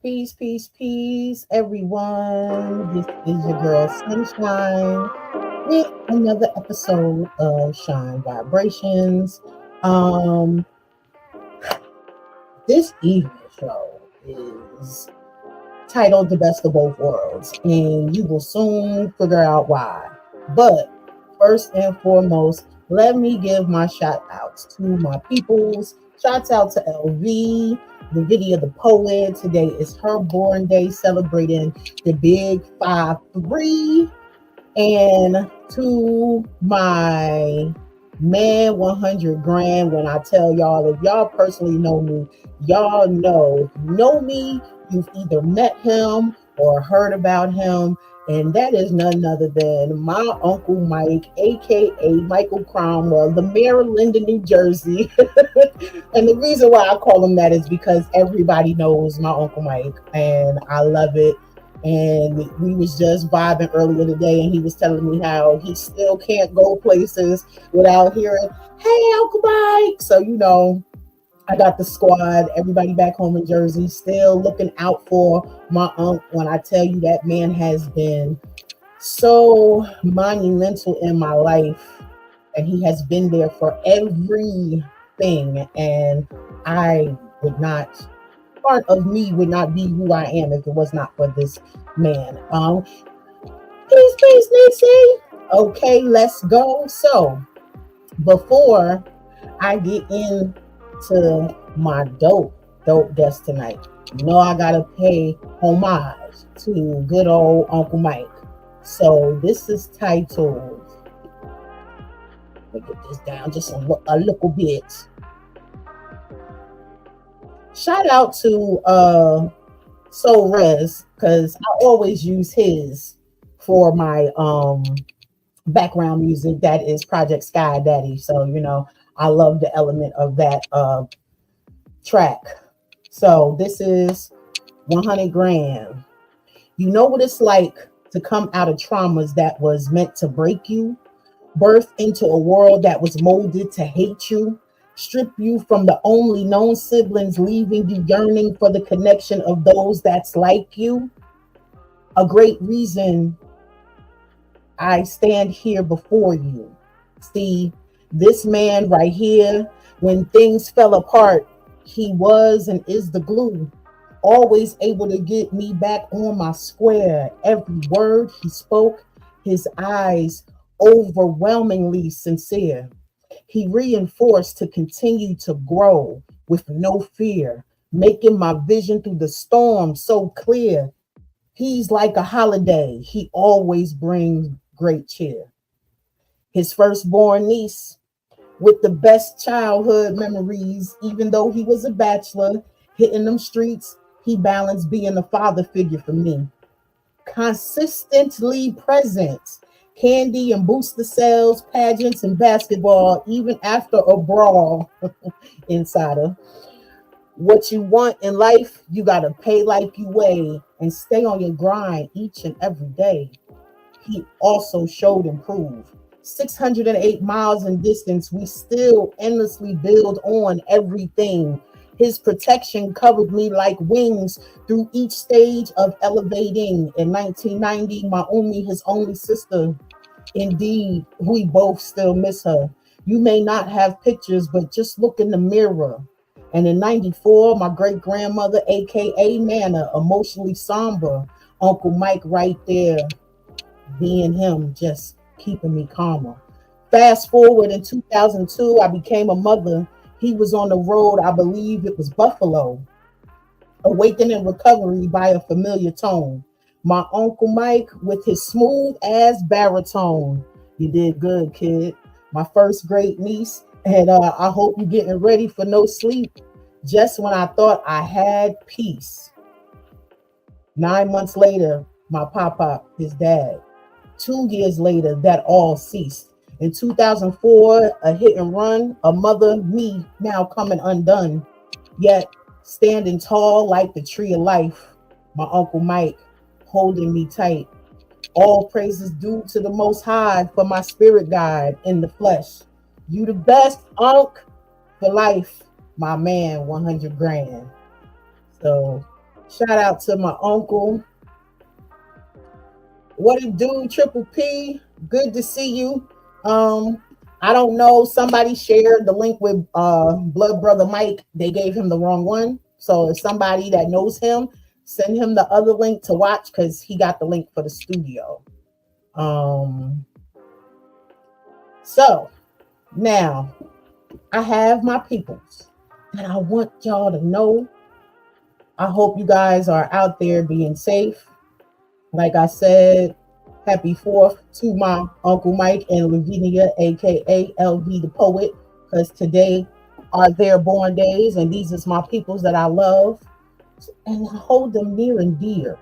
Peace, peace, peace, everyone. This is your girl Sunshine with another episode of Shine Vibrations. Um, this evening show is titled The Best of Both Worlds, and you will soon figure out why. But first and foremost, let me give my shout outs to my peoples. Shouts out to LV, the video the poet. Today is her born day, celebrating the big 5-3. And to my man 100 grand, when I tell y'all, if y'all personally know me, y'all know, if you know me, you've either met him or heard about him. And that is none other than my Uncle Mike, aka Michael Cromwell, the mayor of Linden, New Jersey. And the reason why I call him that is because everybody knows my Uncle Mike, and I love it. And we was just vibing earlier today, and he was telling me how he still can't go places without hearing, "Hey, Uncle Mike." So I got the squad, everybody back home in Jersey, still looking out for my uncle. When I tell you, that man has been so monumental in my life, and he has been there for everything. And I would not, part of me would not be who I am if it was not for this man. Peace, Nixie. Okay, let's go. So before I get into my dope guest tonight, I gotta pay homage to good old Uncle Mike. So this is titled, let me get this down just a little bit. Shout out to Soul Res, because I always use his for my background music. That is Project Sky Daddy. So I love the element of that track. So this is 100 grand. You know what it's like to come out of traumas that was meant to break you, birth into a world that was molded to hate you, strip you from the only known siblings, leaving you yearning for the connection of those that's like you. A great reason I stand here before you. See, this man right here, when things fell apart, he was and is the glue, always able to get me back on my square. Every word he spoke, his eyes overwhelmingly sincere. He reinforced to continue to grow with no fear, making my vision through the storm so clear. He's like a holiday. He always brings great cheer. His firstborn niece with the best childhood memories, even though he was a bachelor, hitting them streets, he balanced being a father figure for me. Consistently present, candy and booster sales, pageants and basketball, even after a brawl, insider. What you want in life, you gotta pay like you weigh and stay on your grind each and every day. He also showed and proved. 608 miles in distance, we still endlessly build on everything. His protection covered me like wings through each stage of elevating. In 1990, Maumi, his only sister, indeed, we both still miss her. You may not have pictures, but just look in the mirror. And in 94, my great grandmother, aka Nana, emotionally somber. Uncle Mike right there, being him, just keeping me calmer. Fast forward in 2002, I became a mother. He was on the road, I believe it was Buffalo, awakening recovery by a familiar tone. My Uncle Mike with his smooth ass baritone. You did good, kid. My first great niece, and I hope you're getting ready for no sleep. Just when I thought I had peace. 9 months later, my papa, his dad. 2 years later, that all ceased. In 2004, a hit and run, a mother, me, now coming undone. Yet, standing tall like the tree of life, my Uncle Mike holding me tight. All praises due to the Most High for my spirit guide in the flesh. You the best, Unc, for life, my man, 100 grand. So Shout out to my uncle. What it do, Triple P? Good to see you. Um, I don't know. Somebody shared the link with Blood Brother Mike. They gave him the wrong one. So if somebody that knows him, send him the other link to watch because he got the link for the studio. Um, so now I have my peoples that I want y'all to know. I hope you guys are out there being safe. Like I said, happy 4th to my Uncle Mike and Lavinia, aka LV the Poet, because today are their born days, and these is my peoples that I love and I hold them near and dear.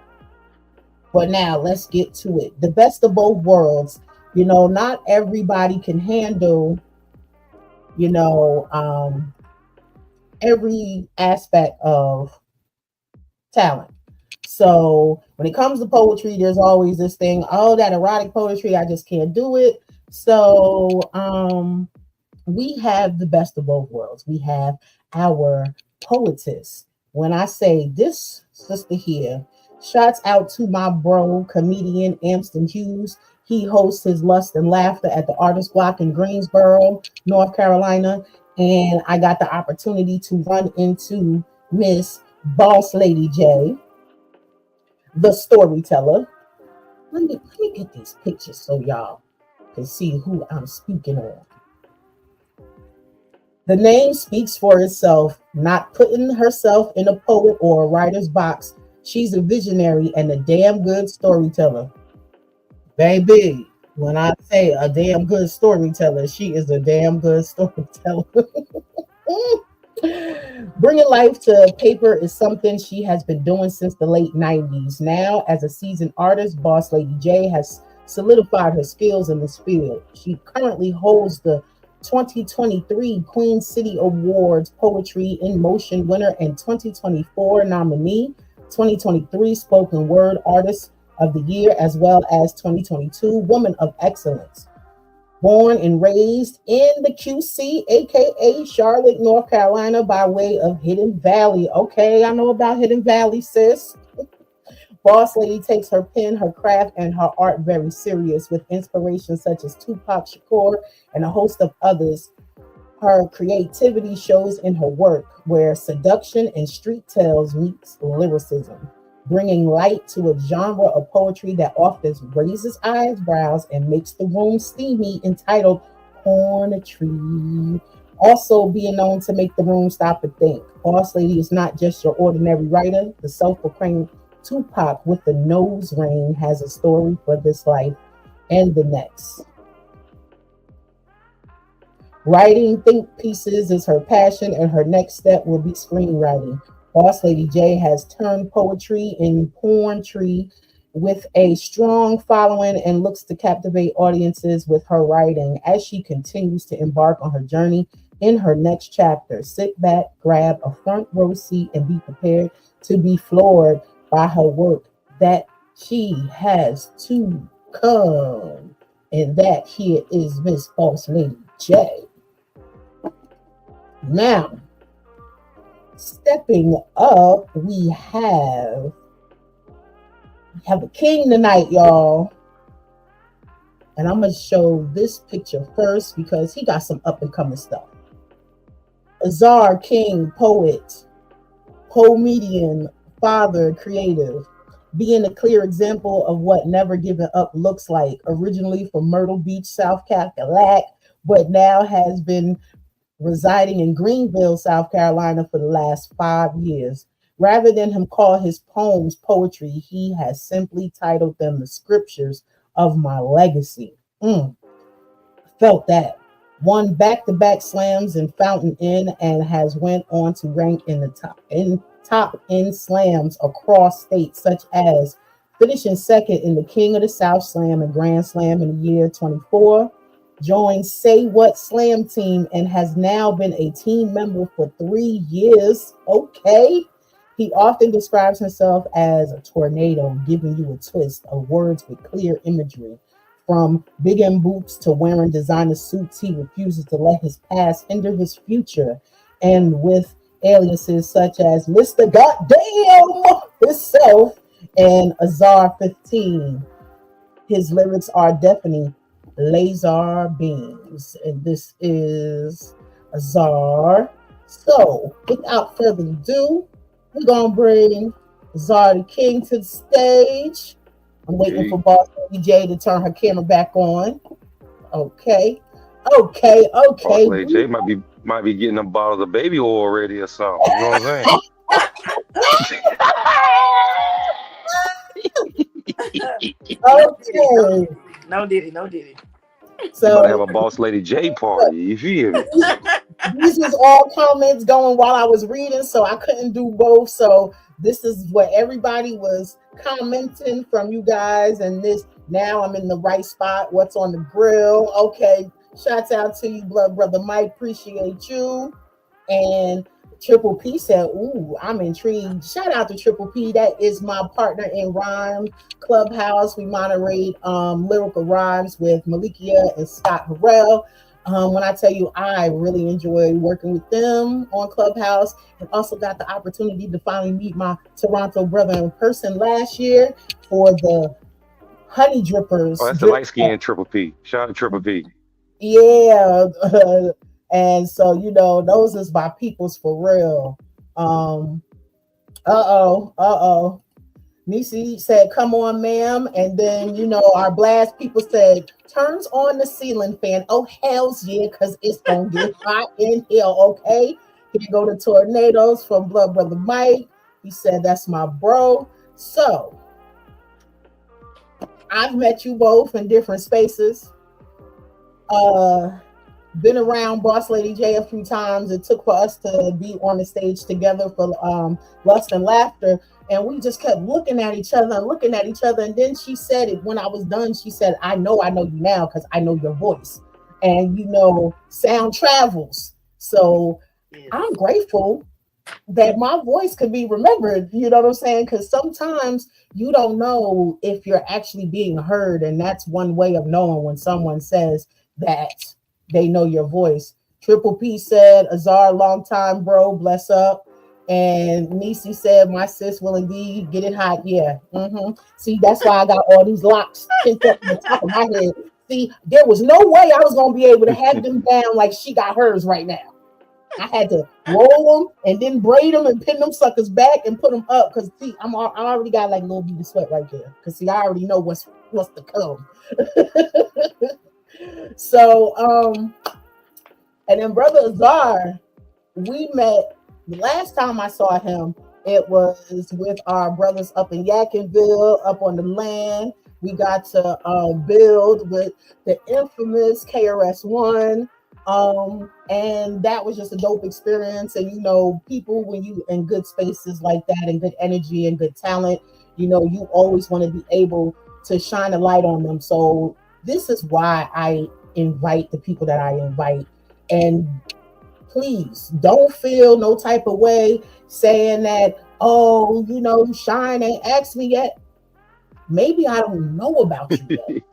But now let's get to it. The best of both worlds. Not everybody can handle, you know, um, every aspect of talent. So when it comes to poetry, there's always this thing, oh, that erotic poetry, I just can't do it. So we have the best of both worlds. We have our poetess. When I say this sister here, shouts out to my bro, comedian Amston Hughes. He hosts his Lust and Laughter at the Artist Block in Greensboro, North Carolina. And I got the opportunity to run into Miss Boss Lady J, the storyteller. Let me get these pictures so y'all can see who I'm speaking on. The name speaks for itself, not putting herself in a poet or a writer's box. She's a visionary and a damn good storyteller. Baby, when I say a damn good storyteller, she is a damn good storyteller. Bringing life to paper is something she has been doing since the late 90s. Now, as a seasoned artist, Boss Lady J has solidified her skills in this field. She currently holds the 2023 Queen City Awards Poetry in Motion winner and 2024 nominee, 2023 Spoken Word Artist of the Year, as well as 2022 Woman of Excellence. Born and raised in the QC, aka Charlotte, North Carolina, by way of Hidden Valley. Okay, I know about Hidden Valley, sis. Boss Lady takes her pen, her craft, and her art very serious, with inspirations such as Tupac Shakur and a host of others. Her creativity shows in her work, where seduction and street tales meets lyricism, bringing light to a genre of poetry that often raises eyebrows and makes the room steamy, entitled Poetry. Also being known to make the room stop and think. Boss Lady is not just your ordinary writer. The self-proclaimed Tupac with the nose ring has a story for this life and the next. Writing think pieces is her passion, and her next step will be screenwriting. Boss Lady J has turned poetry in porn tree with a strong following and looks to captivate audiences with her writing as she continues to embark on her journey in her next chapter. Sit back, grab a front row seat, and be prepared to be floored by her work that she has to come. And that here is Miss Boss Lady J. Now, stepping up, we have a king tonight, y'all. And I'm going to show this picture first because he got some up and coming stuff. Azar King, poet, comedian, father, creative, being a clear example of what never giving up looks like. Originally from Myrtle Beach, South Carolina, but now has been residing in Greenville, South Carolina for the last 5 years. Rather than him call his poems poetry, he has simply titled them The Scriptures of My Legacy. Felt that. Won back-to-back slams in Fountain Inn and has went on to rank in the top in slams across states, such as finishing second in the King of the South Slam and Grand Slam in the year 24. Joined Say What Slam team and has now been a team member for 3 years. Okay. He often describes himself as a tornado, giving you a twist of words with clear imagery. From big M boots to wearing designer suits, he refuses to let his past hinder his future. And with aliases such as Mr. Goddamn himself and Azar 15. His lyrics are definitely laser beams, and this is Azar. So, without further ado, we're gonna bring Azar the King to the stage. I'm waiting for Gee, Boss Lady J to turn her camera back on. Okay, okay, Boss okay. Lady J might be getting them bottles of baby oil already or something. You know what I'm saying? No diddy, no Okay, diddy, no diddy, no diddy. You about to have so a Boss Lady J party. You feel me? these was all comments going while I was reading, so I couldn't do both. So this is what everybody was commenting from you guys, and this now I'm in the right spot. What's on the grill? Okay, shouts out to you, blood brother Mike. Appreciate you. And Triple P said, "Ooh, I'm intrigued." Shout out to Triple P. That is my partner in Rhyme Clubhouse. We moderate lyrical rhymes with Malikia and Scott Harrell. When I tell you, I really enjoy working with them on Clubhouse, and also got the opportunity to finally meet my Toronto brother in person last year for the Honey Oh, Drippers that's the drip. light skinned Triple P. Shout out to Triple P. Yeah, and so those is my peoples for real. Um, uh oh. Nisi said, "Come on, ma'am," and then our blast people said, "Turns on the ceiling fan." Oh hell's yeah, cause it's gonna get hot in here. Okay, here go the tornadoes from Blood Brother Mike. He said, "That's my bro." So I've met you both in different spaces. Uh, been around Boss Lady J a few times. It took for us to be on the stage together for Lust and Laughter. And we just kept looking at each other and looking at each other. And then she said it when I was done. She said, I know you now because I know your voice. And sound travels. So Yes. I'm grateful that my voice could be remembered. You know what I'm saying? Because sometimes you don't know if you're actually being heard. And that's one way of knowing when someone says that they know your voice. Triple P said, Azar, long time, bro, bless up. And Nisi said, my sis will indeed get it hot. Yeah. See, that's why I got all these locks pinned up in the top of my head. See, there was no way I was going to be able to have them down like she got hers right now. I had to roll them and then braid them and pin them suckers back and put them up because see, I already got like a little bit of sweat right there because see, I already know what's to come. So, and then Brother Azar, we met the last time I saw him. It was with our brothers up in Yakinville, up on the land. We got to build with the infamous KRS-One. And that was just a dope experience. And people, when you in good spaces like that and good energy and good talent, you always want to be able to shine a light on them. So this is why I invite the people that I invite. And please don't feel no type of way saying that, oh, Shine ain't asked me yet. Maybe I don't know about you yet.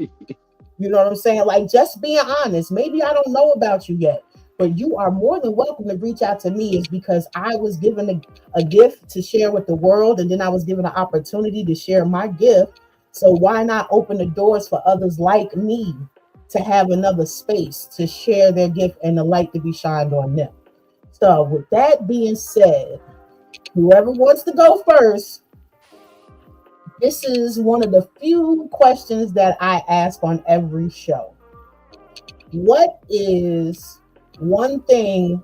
You know what I'm saying? Like, just being honest. Maybe I don't know about you yet, but you are more than welcome to reach out to me. Is because I was given a gift to share with the world, and then I was given an opportunity to share my gift. So why not open the doors for others like me to have another space to share their gift and the light to be shined on them? So with that being said, whoever wants to go first, this is one of the few questions that I ask on every show. What is one thing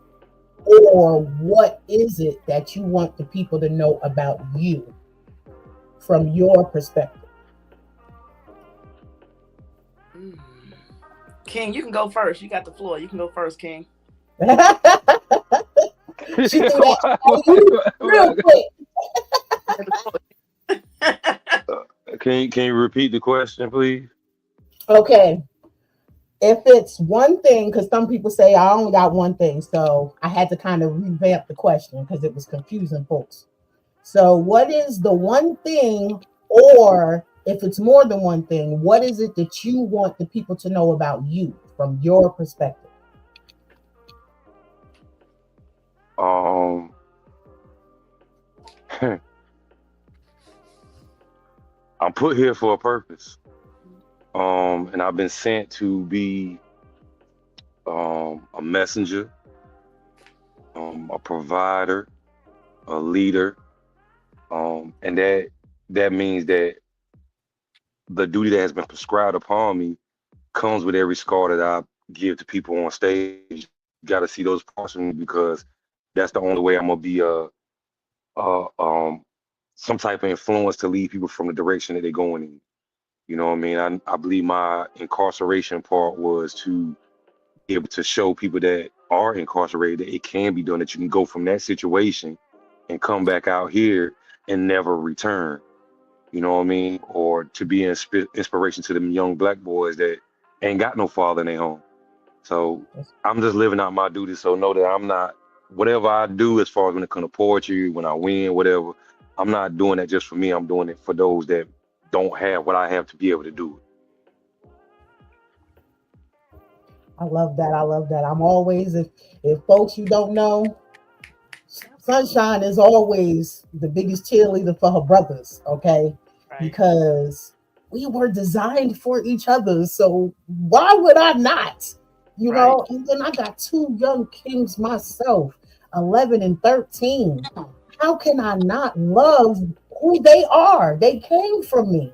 or what is it that you want the people to know about you from your perspective? King, you can go first. You got the floor. You can go first, King. She threw Come that on. on you real quick. Can you repeat the question, please? Okay. If it's one thing, because some people say I only got one thing, so I had to kind of revamp the question because it was confusing folks. So, what is the one thing, or if it's more than one thing, what is it that you want the people to know about you from your perspective? Um, I'm put here for a purpose. And I've been sent to be a messenger, a provider, a leader, and that means that the duty that has been prescribed upon me comes with every scar that I give to people on stage. Got to see those parts of me because that's the only way I'm gonna be uh, um, some type of influence to lead people from the direction that they're going in. You know what I mean? I believe my incarceration part was to be able to show people that are incarcerated that it can be done, that you can go from that situation and come back out here and never return. You know what I mean? Or to be inspiration to them young black boys that ain't got no father in their home. So I'm just living out my duty. So know that I'm not, whatever I do as far as when it comes to poetry, when I win, whatever, I'm not doing that just for me. I'm doing it for those that don't have what I have to be able to do it. I love that. I love that. I'm always, if folks you don't know, Sunshine is always the biggest cheerleader for her brothers, okay? Right. Because we were designed for each other. So why would I not? You Right. know, and then I got two young kings myself, 11 and 13. How can I not love who they are? They came from me.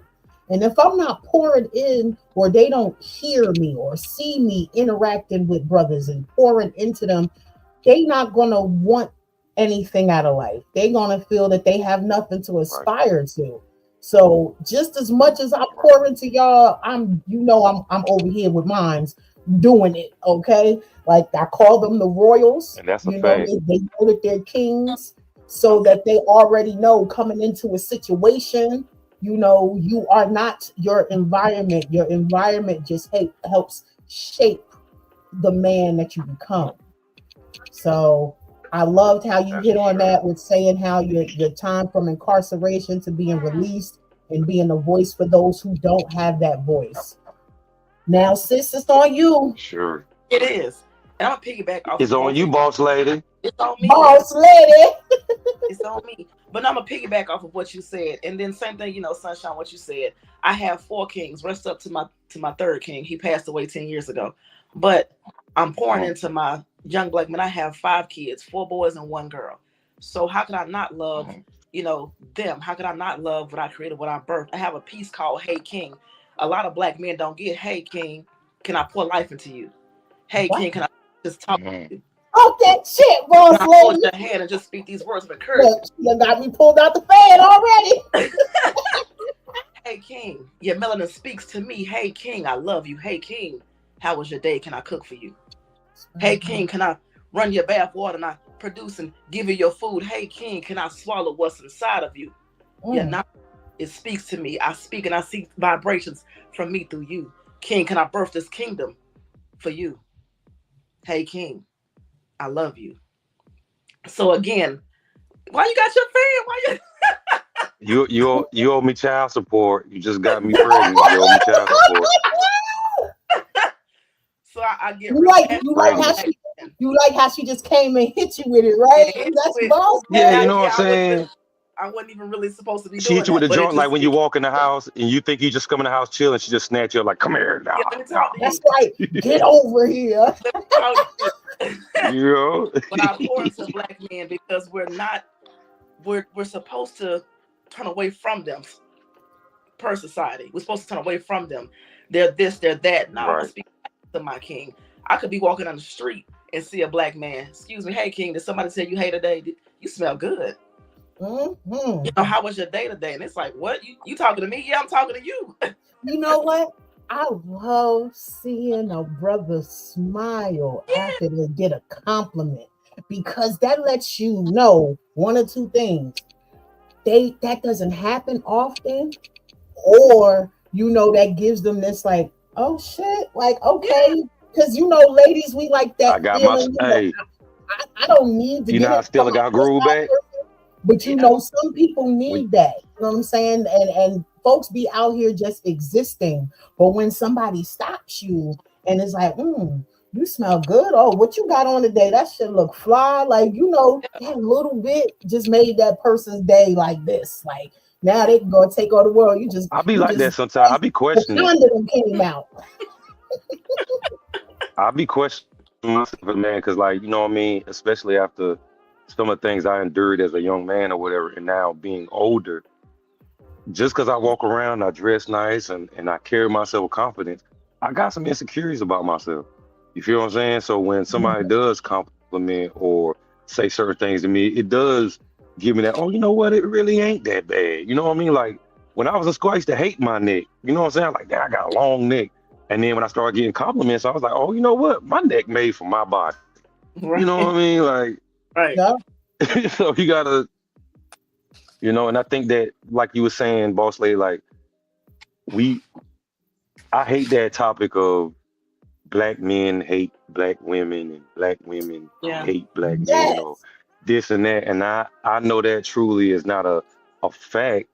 And if I'm not pouring in, or they don't hear me or see me interacting with brothers and pouring into them, they not gonna want anything out of life. They're gonna feel that they have nothing to Right. aspire to. So just as much as I pour into y'all, I'm over here with mines doing it. Okay, like I call them the royals. And that's a You know, fact. they know that they're kings, so Okay. that they already know coming into a situation. You know, you are not your environment. Your environment just helps shape the man that you become. So I loved how you That's hit for on sure. that with saying how your time from incarceration to being released and being a voice for those who don't have that voice. Now, sis, it's on you, Sure. It is. And I'm gonna piggyback off It's of on both of you, you. boss lady. It's on me. boss lady. It's on me. But I'm gonna piggyback off of what you said. And then same thing, Sunshine, what you said. I have four kings. Rest up to my third king. He passed away 10 years ago. But I'm pouring Mhm. into my young black men. I have 5 kids, 4 boys and 1 girl. So how could I not love, Mhm. them? How could I not love what I created, what I birthed? I have a piece called Hey King. A lot of black men don't get, hey King, can I pour life into you? Hey What? King, can I just talk Mhm. to you? Talk that shit, Can boss I hold lady. your hand and just speak these words of Look, encouragement? you got me pulled out the fan already. Hey King, your melanin speaks to me. Hey King, I love you. Hey King, how was your day? Can I cook for you? Hey King, can I run your bath water and I produce and give you your food? Hey King, can I swallow what's inside of you? Yeah, Mm. now it speaks to me. I speak and I see vibrations from me through you. King, can I birth this kingdom for you? Hey King, I love you. So again, why you got your fan? Why you You owe me child support. You just got me pregnant. You owe me child support. so I get You real like passionate you like about how Pregnant. black she men. you like how she just came and hit you with it, Yeah, right? hit you That's with boss Yeah, you lady. know what I'm saying? I wasn't even really supposed to be She hit doing you with that, a but joint like when you it walk in the came. house and you think you just come in the house chilling. She just snatch you up like, come here. Yeah, No, let me no. talk to That's you. right. Get over here. Let me talk to you. You know? But I pour into black men because we're supposed to turn away from them per society. We're supposed to turn away from them. They're this, they're that. Now I'm gonna Right. speak to my king. I could be walking on the street and see a black man. Excuse me, hey king, did somebody tell you hey today? You smell good. Hmm. How was your day today? And it's like, what? You talking to me? Yeah, I'm talking to you. You know what? I love seeing a brother smile Yeah. after they get a compliment, because that lets you know one or two things. That doesn't happen often, or that gives them this like, oh shit, like Yeah. okay, because ladies, we like I that got my, feeling. hey, I don't need to you know get how it from still I my got first groove back? person, but Yeah. some people When, need that. You know what I'm saying? And folks be out here just existing, but when somebody stops you and is like, You smell good. Oh, what you got on today? That shit look fly. Like, that little bit just made that person's day like this. Like, now they can go and take all the world. I be You like just that sometimes. I be the questioning. condom came out. I be questioning myself, man, because like you know what I mean. Especially after some of the things I endured as a young man or whatever, and now being older, just because I walk around, I dress nice, and I carry myself with confidence, I got some insecurities about myself. You feel what I'm saying? So when somebody does compliment or say certain things to me, it does give me that, oh, you know what? It really ain't that bad. You know what I mean? Like when I was in school, I used to hate my neck. You know what I'm saying? Like, damn, I got a long neck. And then when I started getting compliments, I was like, oh, you know what? My neck made for my body. You know what I mean? Like, Right. Yeah. so you gotta, and I think that, like you were saying, boss lady, like we, I hate that topic of black men hate black women and black women Yeah. hate black men or Yes. this and that. And I know that truly is not a fact,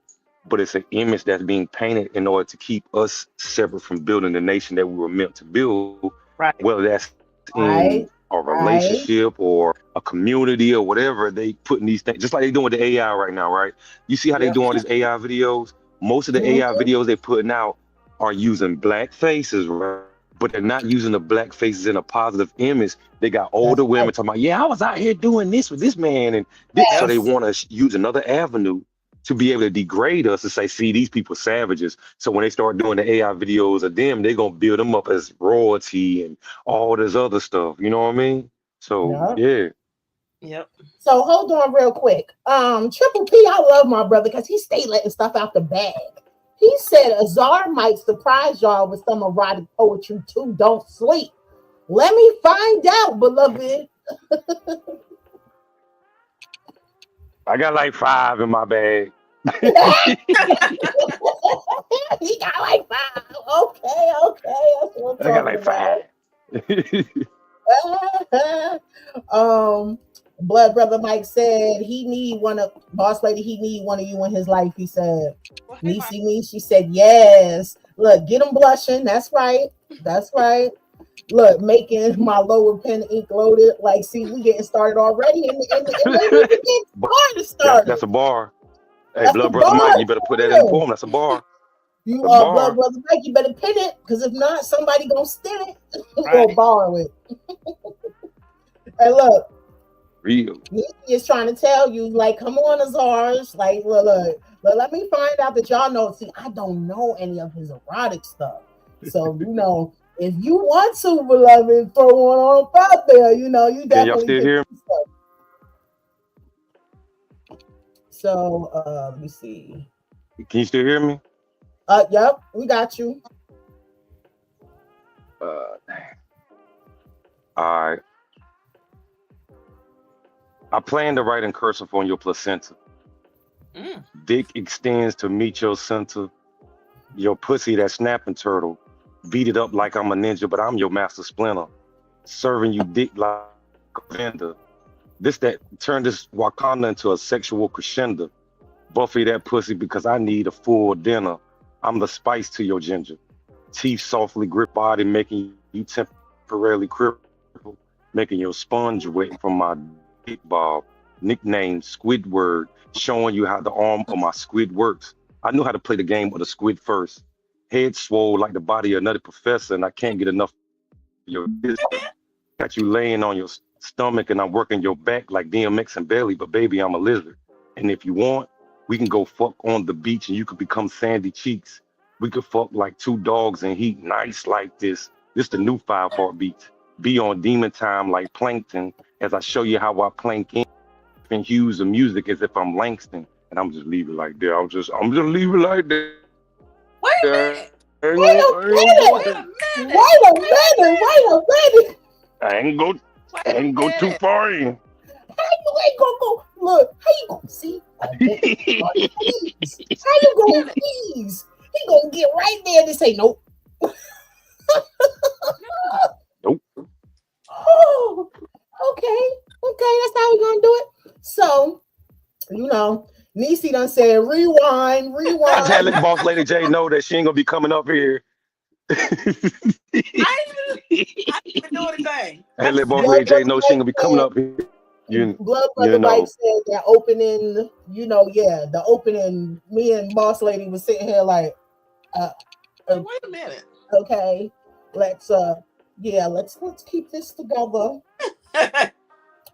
but it's an image that's being painted in order to keep us separate from building the nation that we were meant to build, Right. whether that's in Right. a Right. relationship or a community or whatever. They putting these things just like they doing with the AI right now, right? You see how they Yeah. doing all these AI videos? Most of the AI Mhm. videos they putting out are using black faces, right? But they're not using the black faces in a positive image. They got That's older right. women talking about, yeah, I was out here doing this with this man, and so Yep. they Yes. want to use another avenue to be able to degrade us and say, see, these people savages. So when they start doing the AI videos of them, they're gonna build them up as royalty and all this other stuff. You know what I mean? So Yeah. yeah, Yep. So hold on real quick. Triple P, I love my brother because he stay letting stuff out the bag. He said Azar might surprise y'all with some erotic poetry too. Don't sleep. Let me find out, beloved. I got like 5 in my bag. He got like five. Okay, okay. That's what I'm I got talking like about. 5. Blood brother Mike said he need one of boss lady. He need one of you in his life. He said, Well, hey, Mike. Nisi me. She said yes. Look, get him blushing. That's right. That's right. Look, making my lower pen ink loaded. Like, see, we getting started already, and maybe we get But that's started. a bar. Hey, That's the blood brother Mike, bar. you better put that in the Yeah. poem. That's a bar. You The blood bar. brother Mike, you better pin it, because if not, somebody gonna steal it or Right. borrow it. And look, Real. Nikki is trying to tell you, like, come on, Azars. Like, look, let me find out that y'all know. See, I don't know any of his erotic stuff. So, if you want to, beloved, throw one on out there, you Can y'all definitely still can hear do stuff. So, let me see. me? Can you still hear me? Yep, we got you. Dang. All right. I plan to write in cursive on your placenta. Mm. Dick extends to meet your center. Your pussy, that snapping turtle. Beat it up like I'm a ninja, but I'm your master splinter. Serving you dick like a vendor. Turn this Wakanda into a sexual crescendo. Buffy that pussy because I need a full dinner. I'm the spice to your ginger. Teeth softly grip body, making you temporarily crippled, making your sponge wet from my dick ball. Nickname Squidward, showing you how the arm of my squid works. I knew how to play the game of the squid first. Head swole like the body of another professor, and I can't get enough of your business. Got you laying on your stomach, and I'm working your back like DMX and Bailey, but baby, I'm a lizard. And if you want, we can go fuck on the beach, and you could become Sandy Cheeks. We could fuck like 2 dogs in heat, nice like this. This the new 5 heartbeats. Be on demon time like plankton as I show you how I plank in and hues of music as if I'm Langston. And I'm just leave it like that. I'm just leave it like that. Wait a I minute. ain't Wait gonna, a I ain't gonna go Wait there. a minute. minute. Wait a minute. Wait a minute. I ain't go Wait I a ain't go too minute. far in. How you ain't gonna go? Look, how you gonna see? Please. How you gonna please? He gonna get right there and say nope. Nope. Oh, okay, that's how we gonna do it. So, Nisi done said rewind, I just had to rewind. let boss lady J know that she ain't gonna be coming up here. I ain't even do anything. And let boss Blood lady J Brother know she Mike ain't gonna be coming said, up here. You Blood you Brother Mike know. said that opening, the opening, me and Boss Lady was sitting here like, Wait a minute. okay, let's keep this together.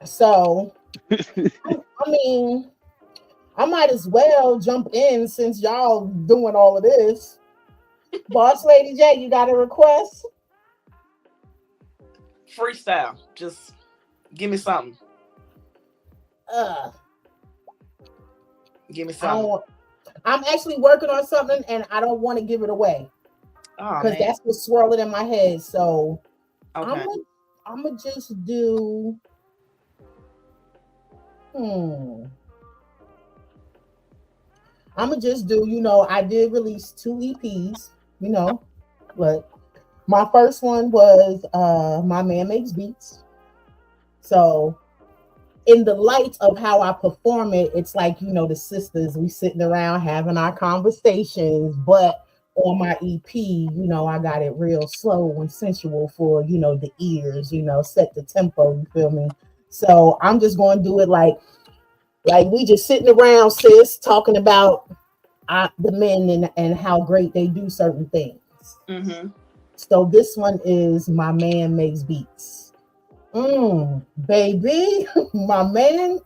So, I mean, I might as well jump in since y'all doing all of this. Boss Lady J, you got a request? Freestyle. Just give me something. Uh, Give me something. I'm actually working on something and I don't want to give it away Oh because man. that's what's swirling in my head. So Okay. I'm gonna just do. I'm gonna just do. I did release 2 EPs. But my first one was My Man Makes Beats. So in the light of how I perform it, it's like, the sisters, we sitting around having our conversations, but on my EP, I got it real slow and sensual for, the ears, set the tempo, you feel me? So I'm just going to do it like we just sitting around, sis, talking about the men and how great they do certain things. Mm-hmm. So this one is My Man Makes Beats. Baby, my man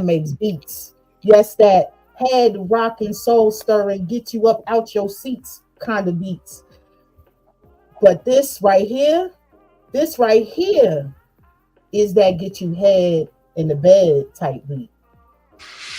makes beats. Yes, that head rocking, soul stirring, get you up out your seats kind of beats. But this right here is that get you head in the bed type beat.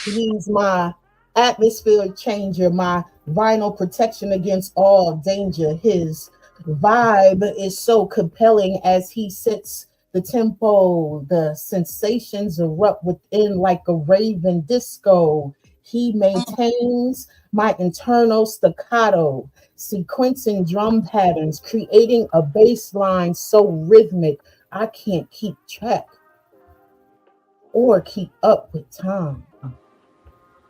He's my atmosphere changer, my vinyl protection against all danger. His vibe is so compelling as he sets the tempo. The sensations erupt within like a raven disco. He maintains my internal staccato, sequencing drum patterns, creating a bass line so rhythmic I can't keep track or keep up with time.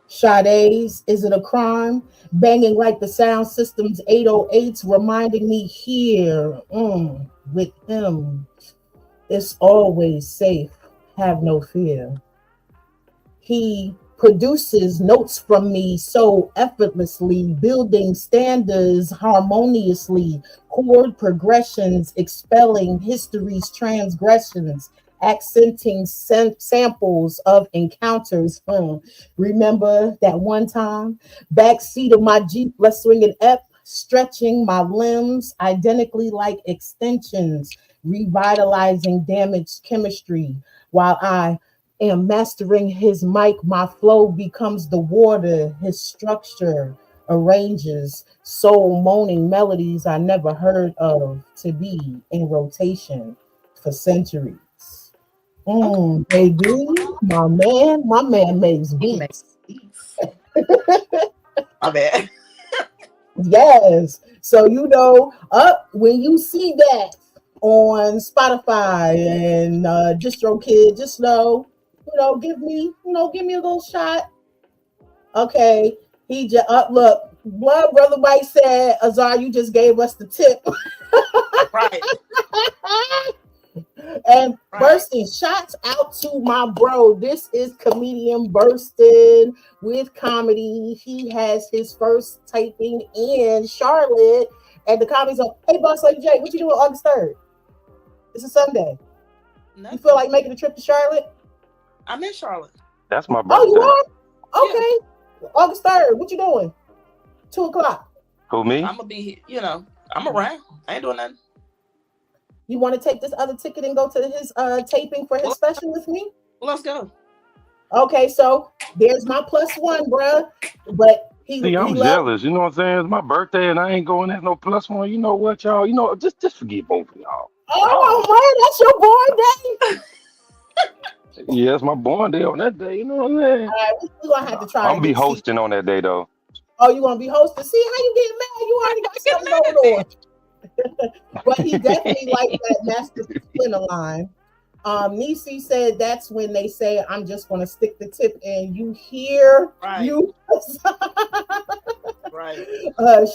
Sade's Is It a Crime? Banging like the sound system's 808s, reminding me here with him. It's always safe. Have no fear. He produces notes from me so effortlessly, building standards harmoniously, chord progressions, expelling history's transgressions, accenting samples of encounters. Remember that one time? Backseat of my Jeep, let's swing an F, stretching my limbs identically like extensions, revitalizing damaged chemistry while I am mastering his mic. My flow becomes the water, his structure arranges soul moaning melodies I never heard of to be in rotation for centuries. Baby, my man makes He makes beats. beats. My bad. Yes. So up when you see that on Spotify and DistroKid, just give me a little shot. Okay. He just look. Blood Brother Mike said, Azar, you just gave us the tip. Right. And Right. Bursting, shots out to my bro. This is comedian Bursting with comedy. He has his first taping in Charlotte at the Comedy Zone. Hey, Boss Lady J, what you doing August 3rd? It's a Sunday. Nothing. You feel like making a trip to Charlotte? I'm in Charlotte. That's my Oh, you birthday. are? Okay. Yeah. August 3rd. What you doing? 2:00. Who, me? I'm gonna be, I'm around. I ain't doing nothing. You want to take this other ticket and go to his taping for his special with me? Let's go. Okay, so there's my +1, bruh. But I'm jealous. You know what I'm saying? It's my birthday and I ain't going at no +1. You know what, y'all? Just forget both of y'all. Oh, man, that's your born day. Yeah, it's my born day on that day. You know what I'm saying? All right, we're going to have to try I'm be hosting on that day, though. Oh, you want to be hosting? See how you getting mad? You already got something going on. But he definitely liked that Master Splinter line. Nisi said that's when they say, I'm just going to stick the tip in. You hear? Right. You. Right.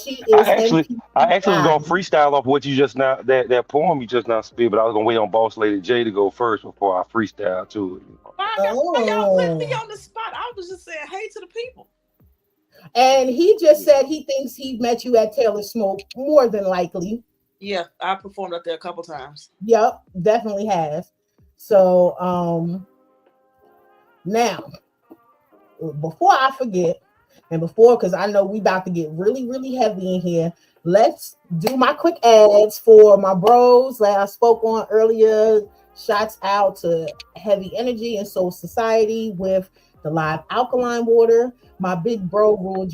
She is I actually was gonna MPY. freestyle off what you just now that poem you just now spit, but I was gonna wait on Boss Lady J to go first before I freestyle to it. Why y'all put me Oh. on the spot? I was just saying hey to the people. And he just Yeah. said he thinks he met you at Taylor Smoke, more than likely. Yeah, I performed up there a couple times. Yep, definitely has. So now, before I forget, and before, because I know we about to get really, really heavy in here, let's do my quick ads for my bros that I spoke on earlier. Shots out to Heavy Energy and Soul Society with the live alkaline water. My big bro Rule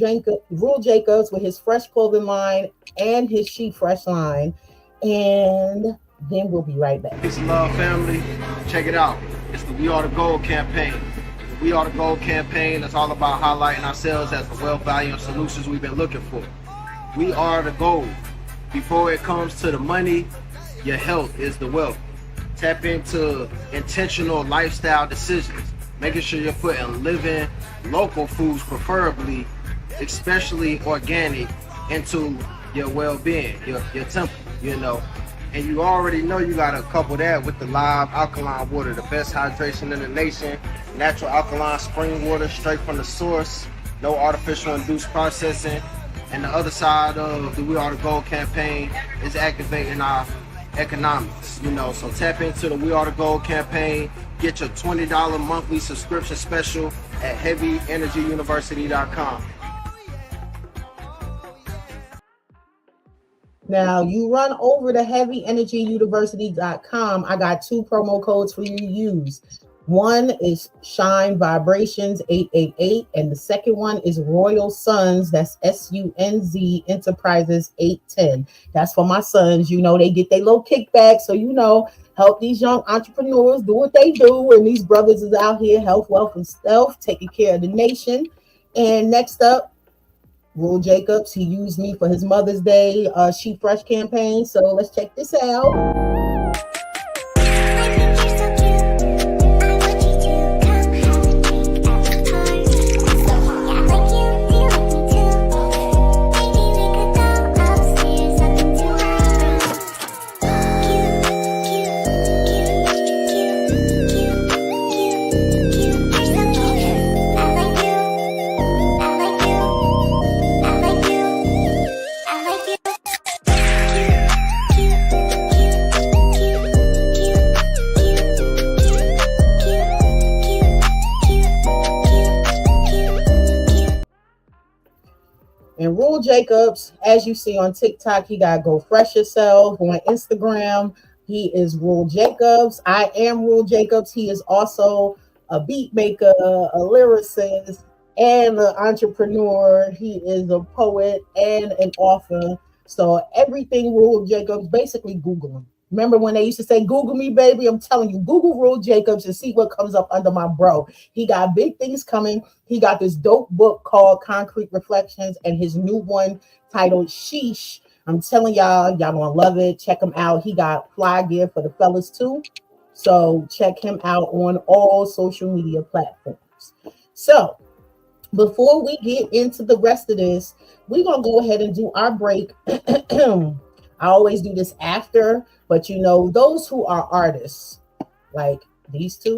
Jacobs with his fresh clothing line and his She Fresh line. And then we'll be right back. Peace and love, family. Check it out. It's the We Are the Gold campaign. The We Are the Gold campaign is all about highlighting ourselves as the wealth, value, and solutions we've been looking for. We are the gold. Before it comes to the money, your health is the wealth. Tap into intentional lifestyle decisions, making sure you're putting living local foods, preferably, especially organic, into your well-being, your temple, you know. And you already know you gotta couple that with the live alkaline water, the best hydration in the nation, natural alkaline spring water straight from the source, no artificial induced processing. And the other side of the We Are the Gold campaign is activating our economics, you know. So tap into the We Are the Gold campaign, get your $20 monthly subscription special at heavyenergyuniversity.com. Now, you run over to heavyenergyuniversity.com. I got 2 promo codes for you to use. One is Shine Vibrations 888, and the second one is Royal Sons. That's SUNZ Enterprises 810. That's for my sons. You know, they get their little kickback. So, you know, help these young entrepreneurs do what they do. And these brothers is out here, health, wealth, and stealth, taking care of the nation. And next up, Rule Jacobs, he used me for his Mother's Day She Fresh campaign. So let's check this out. And Rule Jacobs, as you see on TikTok, he got Go Fresh Yourself. On Instagram, he is Rule Jacobs. I am Rule Jacobs. He is also a beat maker, a lyricist, and an entrepreneur. He is a poet and an author. So everything Rule Jacobs, basically Google him. Remember when they used to say, Google me, baby? I'm telling you, Google Rule Jacobs and see what comes up under my bro. He got big things coming. He got this dope book called Concrete Reflections and his new one titled Sheesh. I'm telling y'all gonna love it. Check him out. He got fly gear for the fellas too. So check him out on all social media platforms. So before we get into the rest of this, we're gonna go ahead and do our break. I always do this after, but you know, those who are artists, like these two,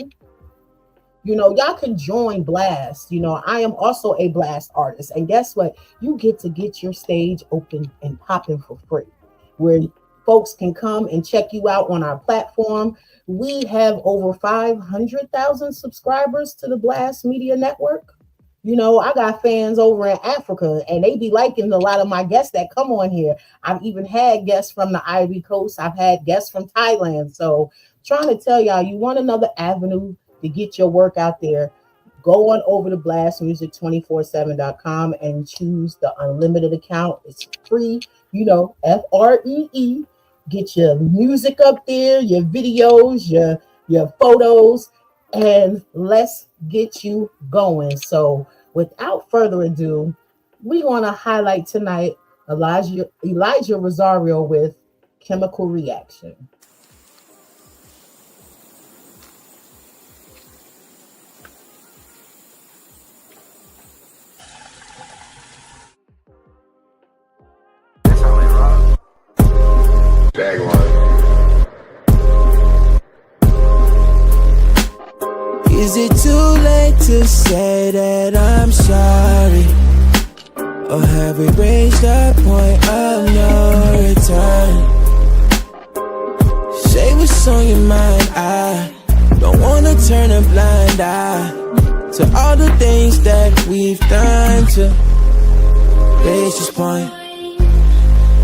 you know, y'all can join Blast. You know, I am also a Blast artist. And guess what? You get to get your stage open and popping for free, where folks can come and check you out on our platform. We have over 500,000 subscribers to the Blast Media Network. You know, I got fans over in Africa and they be liking a lot of my guests that come on here. I've even had guests from the Ivory Coast. I've had guests from Thailand. So trying to tell y'all, you want another avenue to get your work out there, go on over to blastmusic247.com and choose the unlimited account. It's free, you know, FREE. Get your music up there, your videos, your photos, and let's get you going. So without further ado, we want to highlight tonight Elijah Rosario with Chemical Reaction. Is it too late to say that I'm sorry? Or have we reached a point of no return? Say what's on your mind, I don't wanna turn a blind eye to all the things that we've done to reach this point,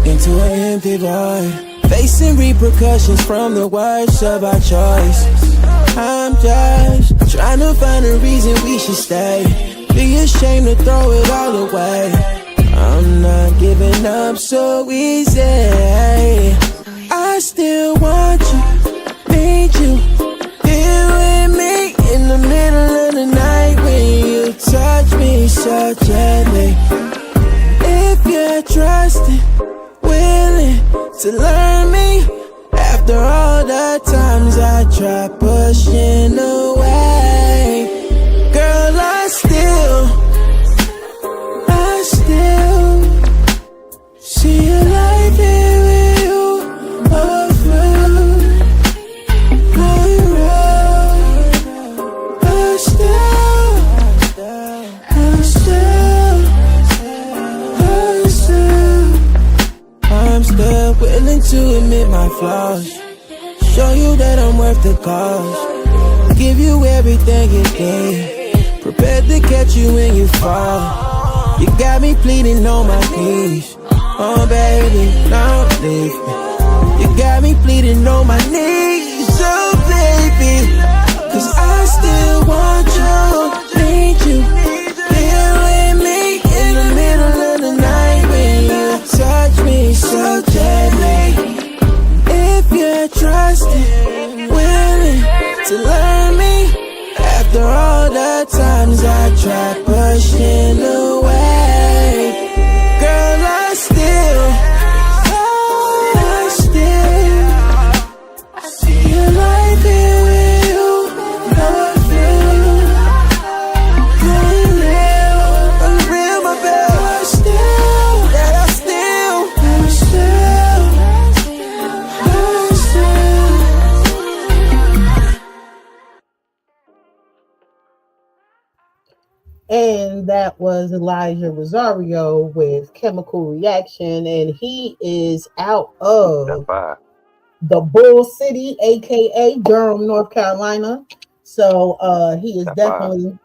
into an empty void, facing repercussions from the words of our choices. I'm just trying to find a reason we should stay. Be ashamed to throw it all away. I'm not giving up so easy. I still want you, need you, here with me in the middle of the night when you touch me so gently. If you're trusting, willing to learn me, after all the times I try pushing away, girl, I still see a light here with you, over my road. I'm still willing to admit my flaws, show you that I'm worth the cost, give you everything you need, prepared to catch you when you fall. You got me pleading on my knees, oh baby, don't leave me. You got me pleading on my knees, oh baby, 'cause I still want you, need you, here with me in the middle of the night when you touch me so gently. If you're trusting, willing to learn me, after all the times I tried pushing away, girl, I still see your light here with you, love you. I'm real, my baby. And that was Elijah Rosario with Chemical Reaction, and he is out of the Bull City, aka Durham, North Carolina. So he is definitely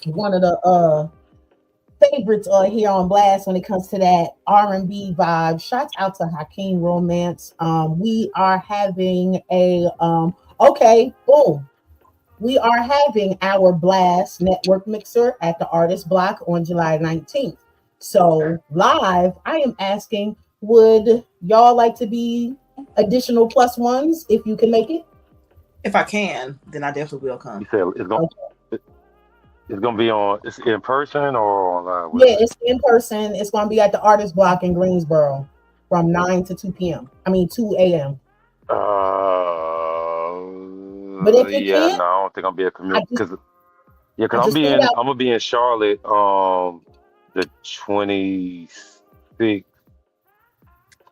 one of the favorites here on Blast when it comes to that R&B vibe. Shouts out to Hakeem Romance. We are having a okay, boom. We are having our Blast Network Mixer at the Artist Block on July 19th. So live, I am asking, would y'all like to be additional plus ones if you can make it? If I can, then I definitely will come. You said it's gonna be on. It's in person or online? Yeah, it's in person. It's gonna be at the Artist Block in Greensboro from 9 to 2 p.m. 2 a.m. But if you can't, no, I don't think I'll be able to commute because I'm gonna be in Charlotte the 26th.